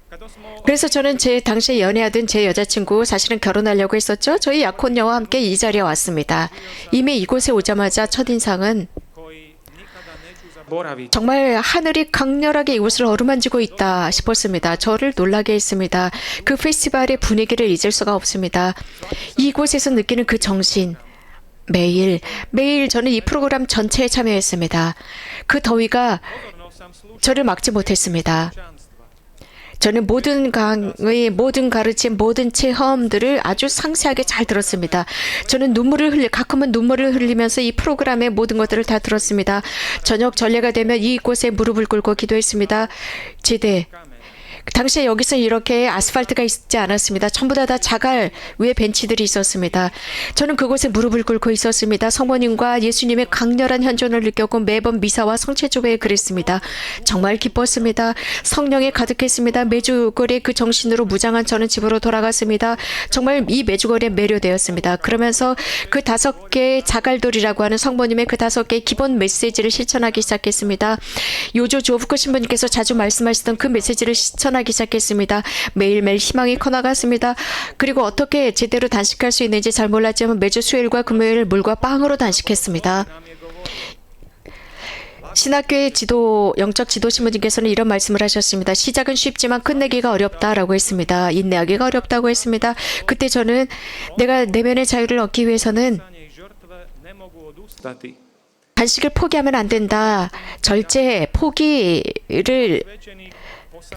kada smo 그래서 저는 제 당시에 연애하던 제 여자친구 사실은 결혼하려고 했었죠. 저희 약혼녀와 함께 이 자리에 왔습니다. 이미 이곳에 오자마자 첫인상은 koji nikada neću zaboraviti. 정말 하늘이 강렬하게 이곳을 어루만지고 있다 싶었습니다. 저를 놀라게 했습니다. 그 페스티벌의 분위기를 잊을 수가 없습니다. 이곳에서 느끼는 그 정신. 매일 저는 이 프로그램 전체에 참여했습니다. 그 더위가 Pozorno sam slušao 저를 막지 못했습니다. čanstva. 저는 모든 강의, 모든 가르침, 모든 체험들을 아주 상세하게 잘 들었습니다. 저는 가끔은 눈물을 흘리면서 이 프로그램의 모든 것들을 다 들었습니다. 저녁 전례가 되면 이곳에 무릎을 꿇고 기도했습니다. 제대. 당시에 여기서 이렇게 아스팔트가 있지 않았습니다. 전부 다 자갈 위에 벤치들이 있었습니다. 저는 그곳에 무릎을 꿇고 있었습니다. 성모님과 예수님의 강렬한 현존을 느꼈고 매번 미사와 성체조회에 그랬습니다. 정말 기뻤습니다. 성령에 가득했습니다. 매주거리의 그 정신으로 무장한 저는 집으로 돌아갔습니다. 정말 이 매주거리에 매료되었습니다. 그러면서 그 5개의 자갈돌이라고 하는 성모님의 그 5개의 기본 메시지를 실천하기 시작했습니다. 요조 조프코 신부님께서 자주 말씀하시던 그 메시지를 실천하기 시작했습니다. 매일매일 희망이 커나갔습니다. 그리고 어떻게 제대로 단식할 수 있는지 잘 몰랐지만 매주 수요일과 금요일 물과 빵으로 단식했습니다. 신학교의 영적 지도 신부님께서는 이런 말씀을 하셨습니다. 시작은 쉽지만 끝내기가 어렵다라고 했습니다. 인내하기가 어렵다고 했습니다. 그때 저는 내가 내면의 자유를 얻기 위해서는 Stanje i žrtve ne mogu odustati. 단식을 포기하면 안 된다. 절제, 포기를 Svećenik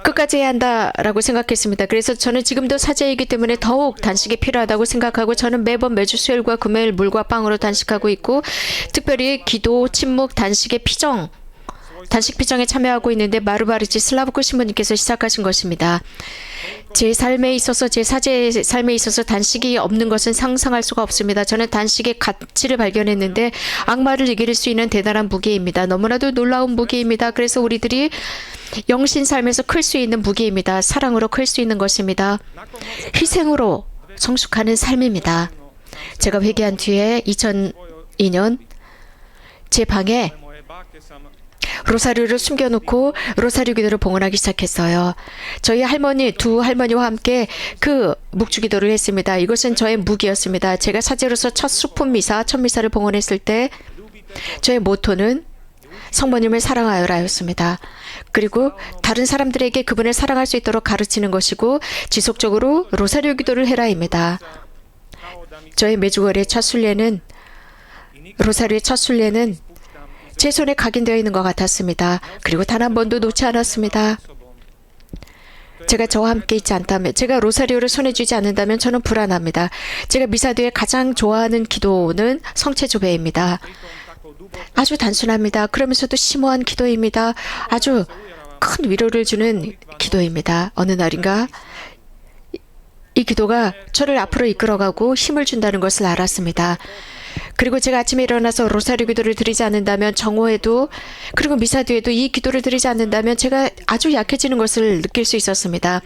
끝까지 해야 한다라고 생각했습니다. 그래서 저는 지금도 사제이기 때문에 더욱 단식이 필요하다고 생각하고 저는 매주 수요일과 금요일 물과 빵으로 단식하고 있고 특별히 기도, 침묵, 단식 피정에 참여하고 있는데 마르바르치 슬라브코 신부님께서 시작하신 것입니다. 제 삶에 있어서 제 사제의 삶에 있어서 단식이 없는 것은 상상할 수가 없습니다. 저는 단식의 가치를 발견했는데 악마를 이길 수 있는 대단한 무기입니다. 너무나도 놀라운 무기입니다. 그래서 우리들이 영신 삶에서 클 수 있는 무기입니다. 사랑으로 클 수 있는 것입니다. 희생으로 성숙하는 삶입니다. 제가 회개한 뒤에 2002년 제 방에 moje bake sam 로사리오를 숨겨놓고 로사리오 기도를 봉헌하기 시작했어요. 저희 두 할머니와 함께 그 묵주기도를 했습니다. 이것은 저의 무기였습니다. 제가 사제로서 첫 미사를 봉헌했을 때 저의 모토는 성모님을 사랑하여라였습니다. 그리고 다른 사람들에게 그분을 사랑할 수 있도록 가르치는 것이고 지속적으로 로사리오 기도를 해라입니다. 저의 매주월의 첫 순례는 로사리오의 첫 순례는 제 손에 각인되어 있는 것 같았습니다. 그리고 단 한 번도 놓지 않았습니다. 제가 저와 함께 있지 않다면, 제가 로사리오를 손에 쥐지 않는다면 저는 불안합니다. 제가 미사 뒤에 가장 좋아하는 기도는 성체조배입니다. 아주 단순합니다. 그러면서도 심오한 기도입니다. 아주 큰 위로를 주는 기도입니다. 어느 날인가 이 기도가 저를 앞으로 이끌어가고 힘을 준다는 것을 알았습니다. 그리고 제가 아침에 일어나서 로사리오 기도를 드리지 않는다면 정오에도 그리고 미사 뒤에도 이 기도를 드리지 않는다면 제가 아주 약해지는 것을 느낄 수 있었습니다.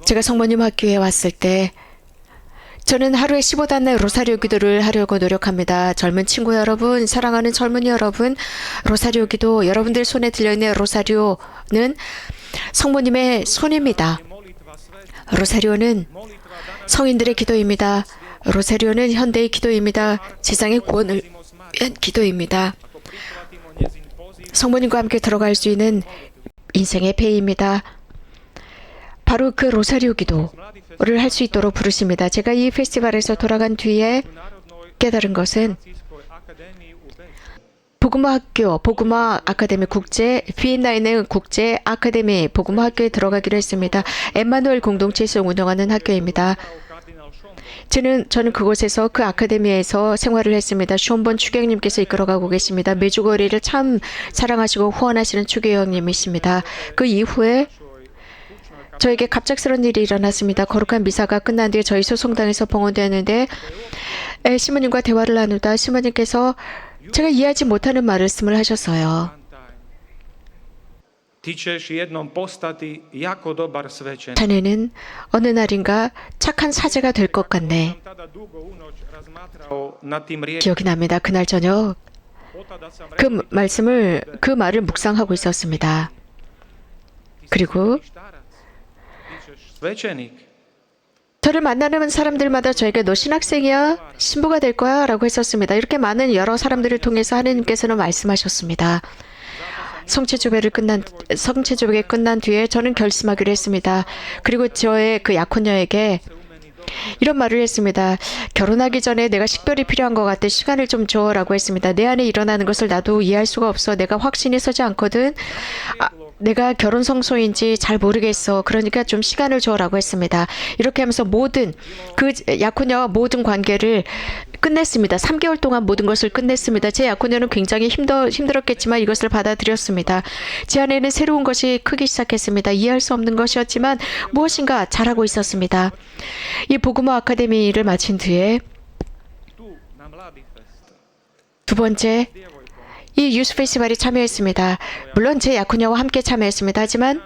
제가 성모님 학교에 왔을 때 저는 하루에 15단의 로사리오 기도를 하려고 노력합니다. 젊은 친구 여러분, 사랑하는 젊은이 여러분, 로사리오 기도, 여러분들 손에 들려있는 로사리오는 성모님의 손입니다. 로사리오는 성인들의 기도입니다. 로사리오는 현대의 기도입니다. 세상의 구원을 위한 기도입니다. 성모님과 함께 들어갈 수 있는 인생의 배입니다. 바로 그 로사리오 기도를 할 수 있도록 부르십니다. 제가 이 페스티벌에서 돌아간 뒤에 깨달은 것은 복음화 학교, 복음화 아카데미 국제, 비엔나에 있는 국제 아카데미 복음화 학교에 들어가기로 했습니다. 엠마누엘 공동체에서 운영하는 학교입니다. 저는 그곳에서 그 아카데미에서 생활을 했습니다. 쇼본 추교형님께서 이끌어가고 계십니다. 메주거리를 참 사랑하시고 후원하시는 추교형님이십니다. 그 이후에 저에게 갑작스러운 일이 일어났습니다. 거룩한 미사가 끝난 뒤에 저희 소송당에서 봉헌되었는데 시모님과 대화를 나누다 시모님께서 제가 이해하지 못하는 말씀을 하셨어요. Ti ćeš jednom postati jako dobar svećenik. 자네는 어느 날인가 착한 사제가 될 것 같네. Tada dugo u noć razmatrao nad tim riječima. 기억이 납니다. 그날 저녁 그 말을 묵상하고 있었습니다. 그리고 Ti ćeš svećenik. 저를 만나는 사람들마다 저에게 너 신학생이야? 신부가 될 거야? 라고 했었습니다. 이렇게 많은 여러 사람들을 통해서 하느님께서는 말씀하셨습니다. 성체조백이 끝난 뒤에 저는 결심하기로 했습니다. 그리고 저의 그 약혼녀에게 이런 말을 했습니다. 결혼하기 전에 내가 식별이 필요한 것 같아. 시간을 좀 줘라고 했습니다. 내 안에 일어나는 것을 나도 이해할 수가 없어. 내가 확신이 서지 않거든. 내가 결혼 성소인지 잘 모르겠어. 그러니까 좀 시간을 줘라고 했습니다. 이렇게 하면서 그 약혼녀와 모든 관계를 끝냈습니다. 3개월 동안 모든 것을 끝냈습니다. 제 약혼녀는 굉장히 힘들었겠지만 이것을 받아들였습니다. 제 안에는 새로운 것이 크기 시작했습니다. 이해할 수 없는 것이었지만 무엇인가 잘하고 있었습니다. 이 복음화 아카데미를 마친 뒤에 두 번째 이 유스 페스티벌에 참여했습니다. 물론 제 약혼녀와 함께 참여했습니다. 하지만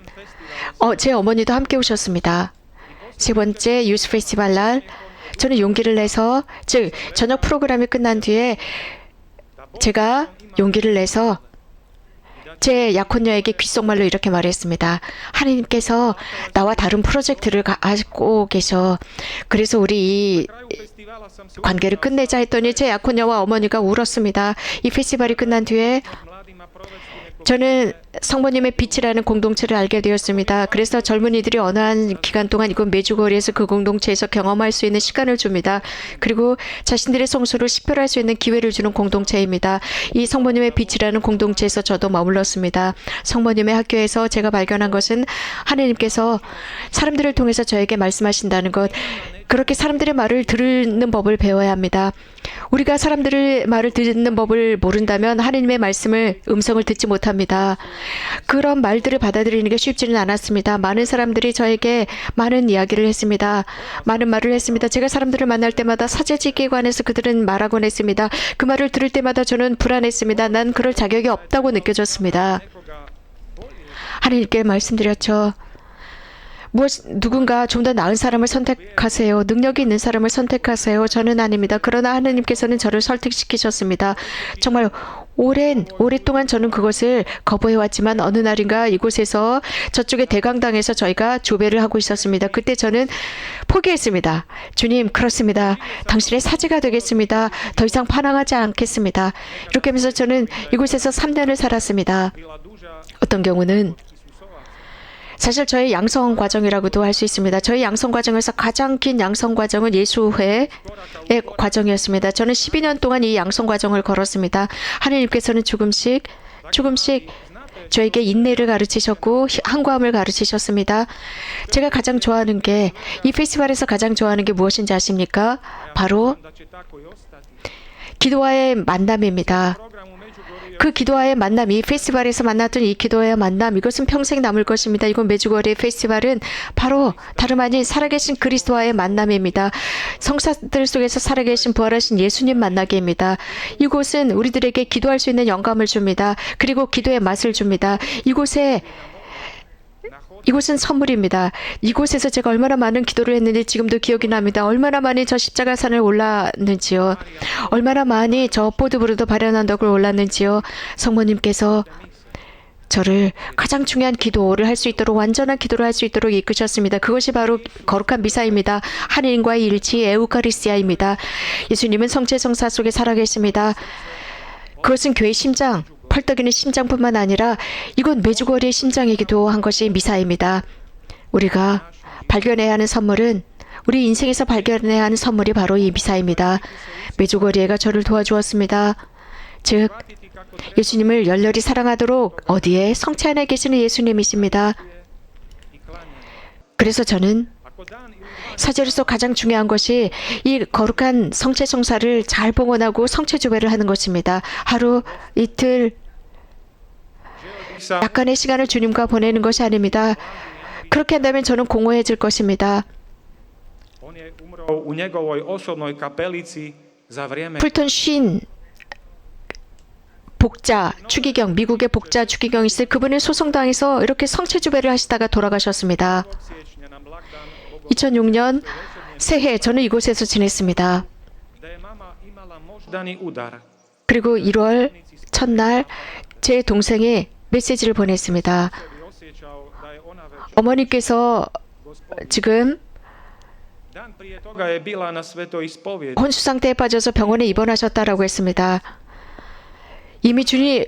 제 어머니도 함께 오셨습니다. 세 번째 유스 페스티벌 날 저는 용기를 내서 저녁 프로그램이 끝난 뒤에 제가 용기를 내서 제 약혼녀에게 귓속말로 이렇게 말했습니다. 하나님께서 나와 다른 프로젝트를 갖고 계셔. 그래서 우리 이 관계를 끝내자 했더니 제 약혼녀와 어머니가 울었습니다. 이 페스티벌이 끝난 뒤에 저는 성모님의 빛이라는 공동체를 알게 되었습니다. 그래서 젊은이들이 어느 한 기간 동안 이곳 메주거리에서 그 공동체에서 경험할 수 있는 시간을 줍니다. 그리고 자신들의 성소를 식별할 수 있는 기회를 주는 공동체입니다. 이 성모님의 빛이라는 공동체에서 저도 머물렀습니다. 성모님의 학교에서 제가 발견한 것은 하나님께서 사람들을 통해서 저에게 말씀하신다는 것, 그렇게 사람들의 말을 듣는 법을 배워야 합니다. 우리가 사람들의 말을 듣는 법을 모른다면 하나님의 음성을 듣지 못합니다. 그런 말들을 받아들이는 게 쉽지는 않았습니다. 많은 사람들이 저에게 많은 이야기를 했습니다. 많은 말을 했습니다. 제가 사람들을 만날 때마다 사제지기에 관해서 그들은 말하곤 했습니다. 그 말을 들을 때마다 저는 불안했습니다. 난 그럴 자격이 없다고 느껴졌습니다. 하나님께 말씀드렸죠. 누군가 좀 더 나은 사람을 선택하세요. 능력이 있는 사람을 선택하세요. 저는 아닙니다. 그러나 하나님께서는 저를 설득시키셨습니다. 정말 오랫동안 저는 그것을 거부해왔지만 어느 날인가 이곳에서 저쪽의 대강당에서 저희가 조배를 하고 있었습니다. 그때 저는 포기했습니다. 주님, 그렇습니다. 당신의 사제가 되겠습니다. 더 이상 반항하지 않겠습니다. 이렇게 하면서 저는 이곳에서 3년을 살았습니다. 어떤 경우는 사실 저의 양성 과정이라고도 할 수 있습니다. 저희 양성 과정에서 가장 긴 양성 과정은 예수회의 과정이었습니다. 저는 12년 동안 이 양성 과정을 걸었습니다. 하나님께서는 조금씩 저에게 인내를 가르치셨고 한구함을 가르치셨습니다. 제가 가장 좋아하는 게, 이 페스티벌에서 가장 좋아하는 게 무엇인지 아십니까? 바로 기도와의 만남입니다. 그 기도와의 만남, 이 페스티벌에서 만났던 이 기도와의 만남, 이것은 평생 남을 것입니다. 이곳 메주거리 페스티벌은 바로 다름 아닌 살아계신 그리스도와의 만남입니다. 성사들 속에서 살아계신 부활하신 예수님 만나기입니다. 이곳은 우리들에게 기도할 수 있는 영감을 줍니다. 그리고 기도의 맛을 줍니다. 이곳은 선물입니다. 이곳에서 제가 얼마나 많은 기도를 했는지 지금도 기억이 납니다. 얼마나 많이 저 십자가산을 올랐는지요. 얼마나 많이 저 보드브루도 발현한 덕을 올랐는지요. 성모님께서 저를 가장 중요한 기도를 할 수 있도록, 완전한 기도를 할 수 있도록 이끄셨습니다. 그것이 바로 거룩한 미사입니다. 하느님과의 일치, 에우카리스티아입니다. 예수님은 성체성사 속에 살아계십니다. 그것은 교회의 심장, 펄떡이는 심장뿐만 아니라 이건 메주거리의 심장이기도 한 것이 미사입니다. 우리가 발견해야 하는 선물은, 우리 인생에서 발견해야 하는 선물이 바로 이 미사입니다. 메주거리에가 저를 도와주었습니다. 즉 예수님을 열렬히 사랑하도록, 어디에? 성체 안에 계시는 예수님이십니다. 그래서 저는 사제로서 가장 중요한 것이 이 거룩한 성체 성사를 잘 봉헌하고 성체 조배를 하는 것입니다. 하루 이틀 약간의 시간을 주님과 보내는 것이 아닙니다. 그렇게 한다면 저는 공허해질 것입니다. On je umrel u njegovoj osobnoj kapelici za vrijeme 풀턴 쉰 복자 추기경, 미국의 복자 추기경 있을 그분은 소송당에서 이렇게 성체 조배를 하시다가 돌아가셨습니다. siječnja na blagdan 2006년 새해 저는 이곳에서 지냈습니다. da je mama imala moždani udar. 그리고 1월 첫날 제 동생이 메시지를 보냈습니다. I osjećao da je ona već 어머니께서 지금 dan prije toga je bila na svetoj ispovjedi. 혼수 상태에 빠져서 병원에 입원하셨다라고 했습니다. 이미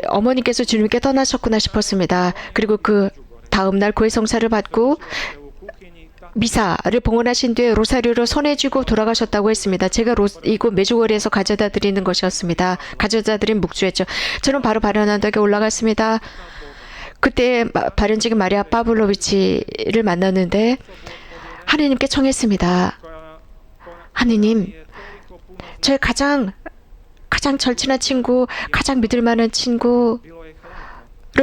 어머니께서 주님께 떠나셨구나 싶었습니다. 그리고 그 다음 날 고해 성사를 받고 U kuhinji ta 미사를 봉헌하신 뒤에 로사리오를 손에 쥐고 돌아가셨다고 했습니다. 제가 이곳 메주거리에서 가져다 드리는 것이었습니다. 가져다 드린 묵주였죠. 저는 바로 발현한덕에 올라갔습니다. 그때 발현직인 마리아 파블로비치를 만났는데 하느님께 청했습니다. 하느님, 저의 가장 절친한 친구, 가장 믿을 만한 친구를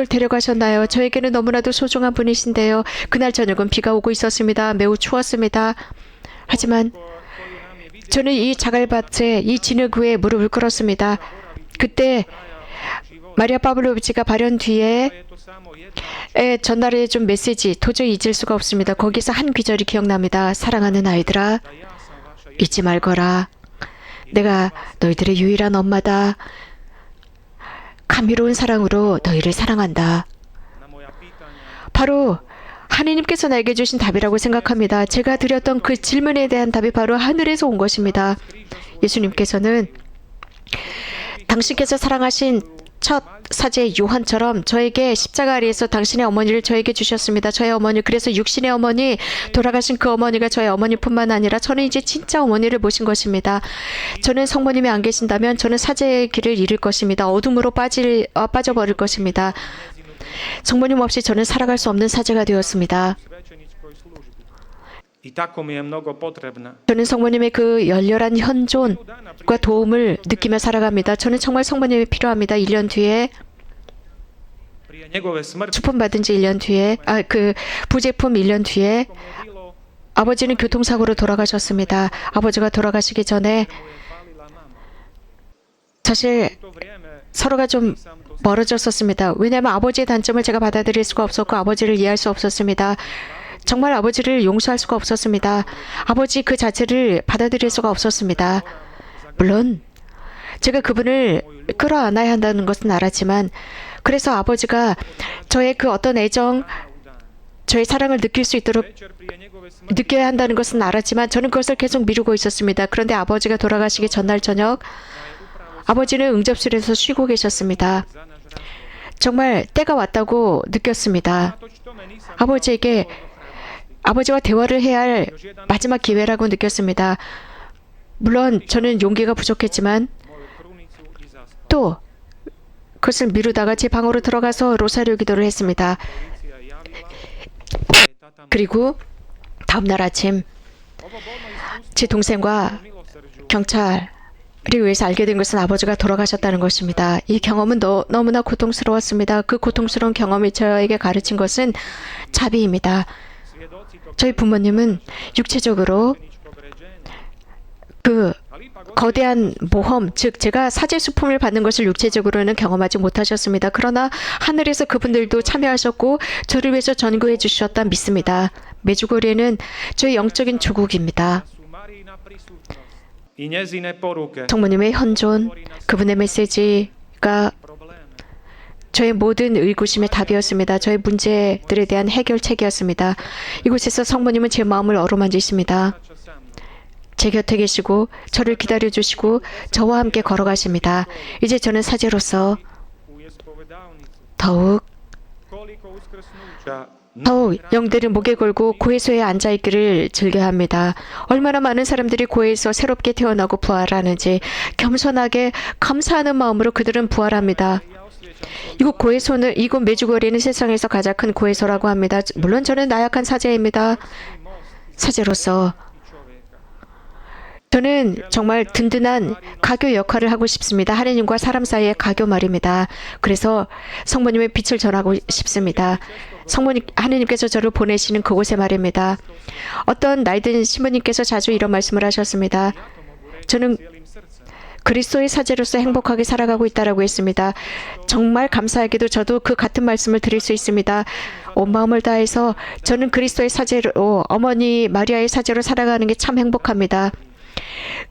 데려가셨나요? 저에게는 너무나도 소중한 분이신데요. 그날 저녁은 비가 오고 있었습니다. 매우 추웠습니다. 하지만 저는 이 자갈밭에, 이 진흙 위에 무릎을 꿇었습니다. 그때 마리아 파블로비치가 발현 뒤에 to samo jedna 전날에 좀 메시지 도저히 잊을 수가 없습니다. 거기서 한 귀절이 기억납니다. 사랑하는 아이들아, ja sam vaša 잊지 말거라. 내가 너희들의 유일한 엄마다. 감미로운 사랑으로 너희를 사랑한다. na moja pitanja. 바로 하느님께서 나에게 주신 답이라고 생각합니다. 제가 드렸던 그 질문에 대한 답이 바로 하늘에서 온 것입니다. 예수님께서는 당신께서 사랑하신 첫 사제 요한처럼 저에게 십자가 아래에서 당신의 어머니를 저에게 주셨습니다. 저의 어머니, 그래서 육신의 어머니, 돌아가신 그 어머니가 저의 어머니뿐만 아니라 저는 이제 진짜 어머니를 모신 것입니다. 저는 성모님이 안 계신다면 저는 사제의 길을 잃을 것입니다. 어둠으로 빠져버릴 것입니다. 성모님 없이 저는 살아갈 수 없는 사제가 되었습니다. Svećeničkoj službi. I tako mi je mnogo potrebna. 저는 성모님의 그 열렬한 현존과 도움을 느끼며 살아갑니다. 저는 정말 성모님이 필요합니다. 1년 뒤에, Prije njegove smrti 수품 받은 지 1년 뒤에, 그 부제품 1년 뒤에 mu je bilo 아버지는 교통사고로 돌아가셨습니다. 아버지가 돌아가시기 전에 mu je falila mama. 사실 U to vrijeme 서로가 좀 멀어졌었습니다. 왜냐하면 아버지의 단점을 제가 받아들일 수가 없었고 아버지를 이해할 수 없었습니다. 정말 아버지를 용서할 수가 없었습니다. 아버지 그 자체를 받아들일 수가 없었습니다. 물론 제가 그분을 끌어안아야 한다는 것은 알았지만, 그래서 아버지가 저의 그 어떤 애정, 저의 사랑을 느낄 수 있도록 večer prije njegove smrti 느껴야 한다는 것은 알았지만 저는 그것을 계속 미루고 있었습니다. 그런데 아버지가 돌아가시기 전날 저녁 아버지는 응접실에서 쉬고 계셨습니다. za naš razgovor. 정말 때가 왔다고 느꼈습니다. Unatoč tome nisam 아버지에게 아버지와 대화를 해야 할 마지막 기회라고 느꼈습니다. 물론 저는 용기가 부족했지만 moju krunicu i zaspao. 또 그것을 미루다가 제 방으로 들어가서 로사리오 기도를 했습니다. Policija je javila da je tata 그리고 다음날 아침 ovo bolno iskustvo 제 동생과 milosrđu 경찰에 의해서 알게 된 것은 아버지가 돌아가셨다는 것입니다. 이 경험은 너무나 고통스러웠습니다. 그 고통스러운 경험이 저에게 가르친 것은 자비입니다. svjedoci tog 저희 부모님은 육체적으로 kliničkog ređenja. 그 Ali ipak 거대한 모험, 즉 제가 사제 수품을 받는 것을 육체적으로는 경험하지 못하셨습니다. 그러나 하늘에서 그분들도 참여하셨고 저를 위해서 전구해 주셨다 믿습니다. 메주거리에는 저의 영적인 조국입니다. su Marijina prisutnost i njezine poruke 성모님의 현존, 그분의 메시지가 probleme 저의 모든 의구심의 답이었습니다. 저의 문제들에 대한 해결책이었습니다. 이곳에서 성모님은 제 마음을 어루만지십니다. 제 곁에 계시고 저를 기다려주시고 저와 함께 걸어가십니다. 이제 저는 사제로서 u ispovedavnicu, 더욱 koliko uskrsnuća 영들을 목에 걸고 고해소에 앉아있기를 즐겨합니다. 얼마나 많은 사람들이 고해에서 새롭게 태어나고 부활하는지 겸손하게 감사하는 마음으로 그들은 부활합니다. 이곳 메주거리는 세상에서 가장 큰 고해소라고 합니다. 물론 저는 나약한 사제입니다. 사제로서 저는 정말 든든한 가교 역할을 하고 싶습니다. 하느님과 사람 사이의 가교 말입니다. 그래서 성모님의 빛을 전하고 싶습니다. 하느님께서 저를 보내시는 그곳에 말입니다. 어떤 나이든 신부님께서 자주 이런 말씀을 하셨습니다. 저는 그리스도의 사제로서 행복하게 살아가고 있다라고 했습니다. 정말 감사하게도 저도 그 같은 말씀을 드릴 수 있습니다. 온 마음을 다해서 저는 그리스도의 사제로, 어머니 마리아의 사제로 살아가는 게 참 행복합니다.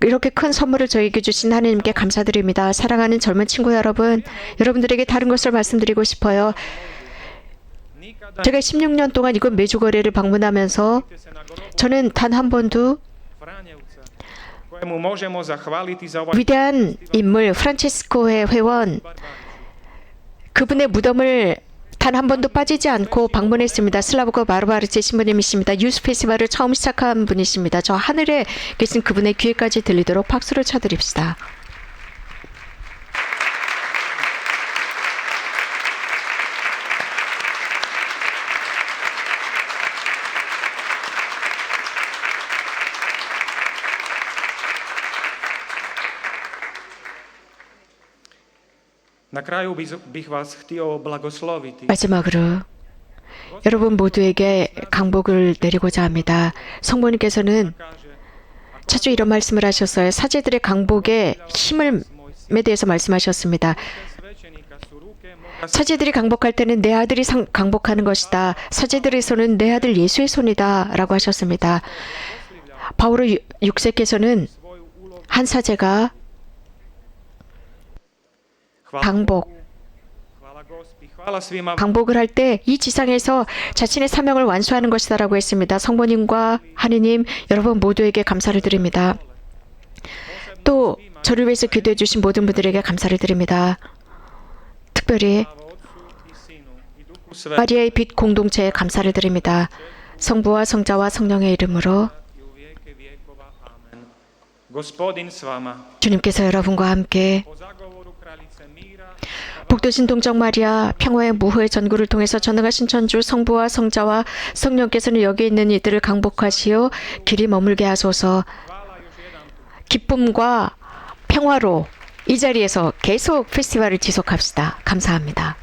이렇게 큰 선물을 저에게 주신 하느님께 감사드립니다. 사랑하는 젊은 친구 여러분, 여러분들에게 다른 것을 말씀드리고 싶어요. 제가 16년 동안 이곳 메주거리를 방문하면서 저는 단 한 번도 kojemu možemo zahvaliti za ovaj 위대한 인물 프란체스코의 회원 그분의 무덤을 단 한 번도 빠지지 않고 방문했습니다. 슬라보거 마르바르체 신부님이십니다. 유스 페스티벌을 처음 시작한 분이십니다. 저 하늘에 계신 그분의 귀에까지 들리도록 박수를 쳐드립시다. Na kraju bych vás chtio blagosloviti. 마지막으로 여러분 모두에게 강복을 내리고자 합니다. 성모님께서는 자주 이런 말씀을 하셨어요. 사제들의 강복의 힘에 대해서 말씀하셨습니다. 사제들이 강복할 때는 내 아들이 강복하는 것이다. 사제들의 손은 내 아들 예수의 손이다 라고 하셨습니다. 바오로 6세께서는 한 사제가 강복을 할 때 이 지상에서 자신의 사명을 완수하는 것이다라고 했습니다. 성모님과 하느님 여러분 모두에게 감사를 드립니다. 또 저를 위해서 기도해 주신 모든 분들에게 감사를 드립니다. 특별히 마리아의 빛 공동체에 감사를 드립니다. 성부와 성자와 성령의 이름으로 Gospodin s vama. 주님께서 여러분과 함께 복되신 동정 마리아 평화의 무후의 전구를 통해서 전능하신 천주 성부와 성자와 성령께서는 여기 있는 이들을 강복하시어 길이 머물게 하소서. 기쁨과 평화로 이 자리에서 계속 페스티벌을 지속합시다. 감사합니다.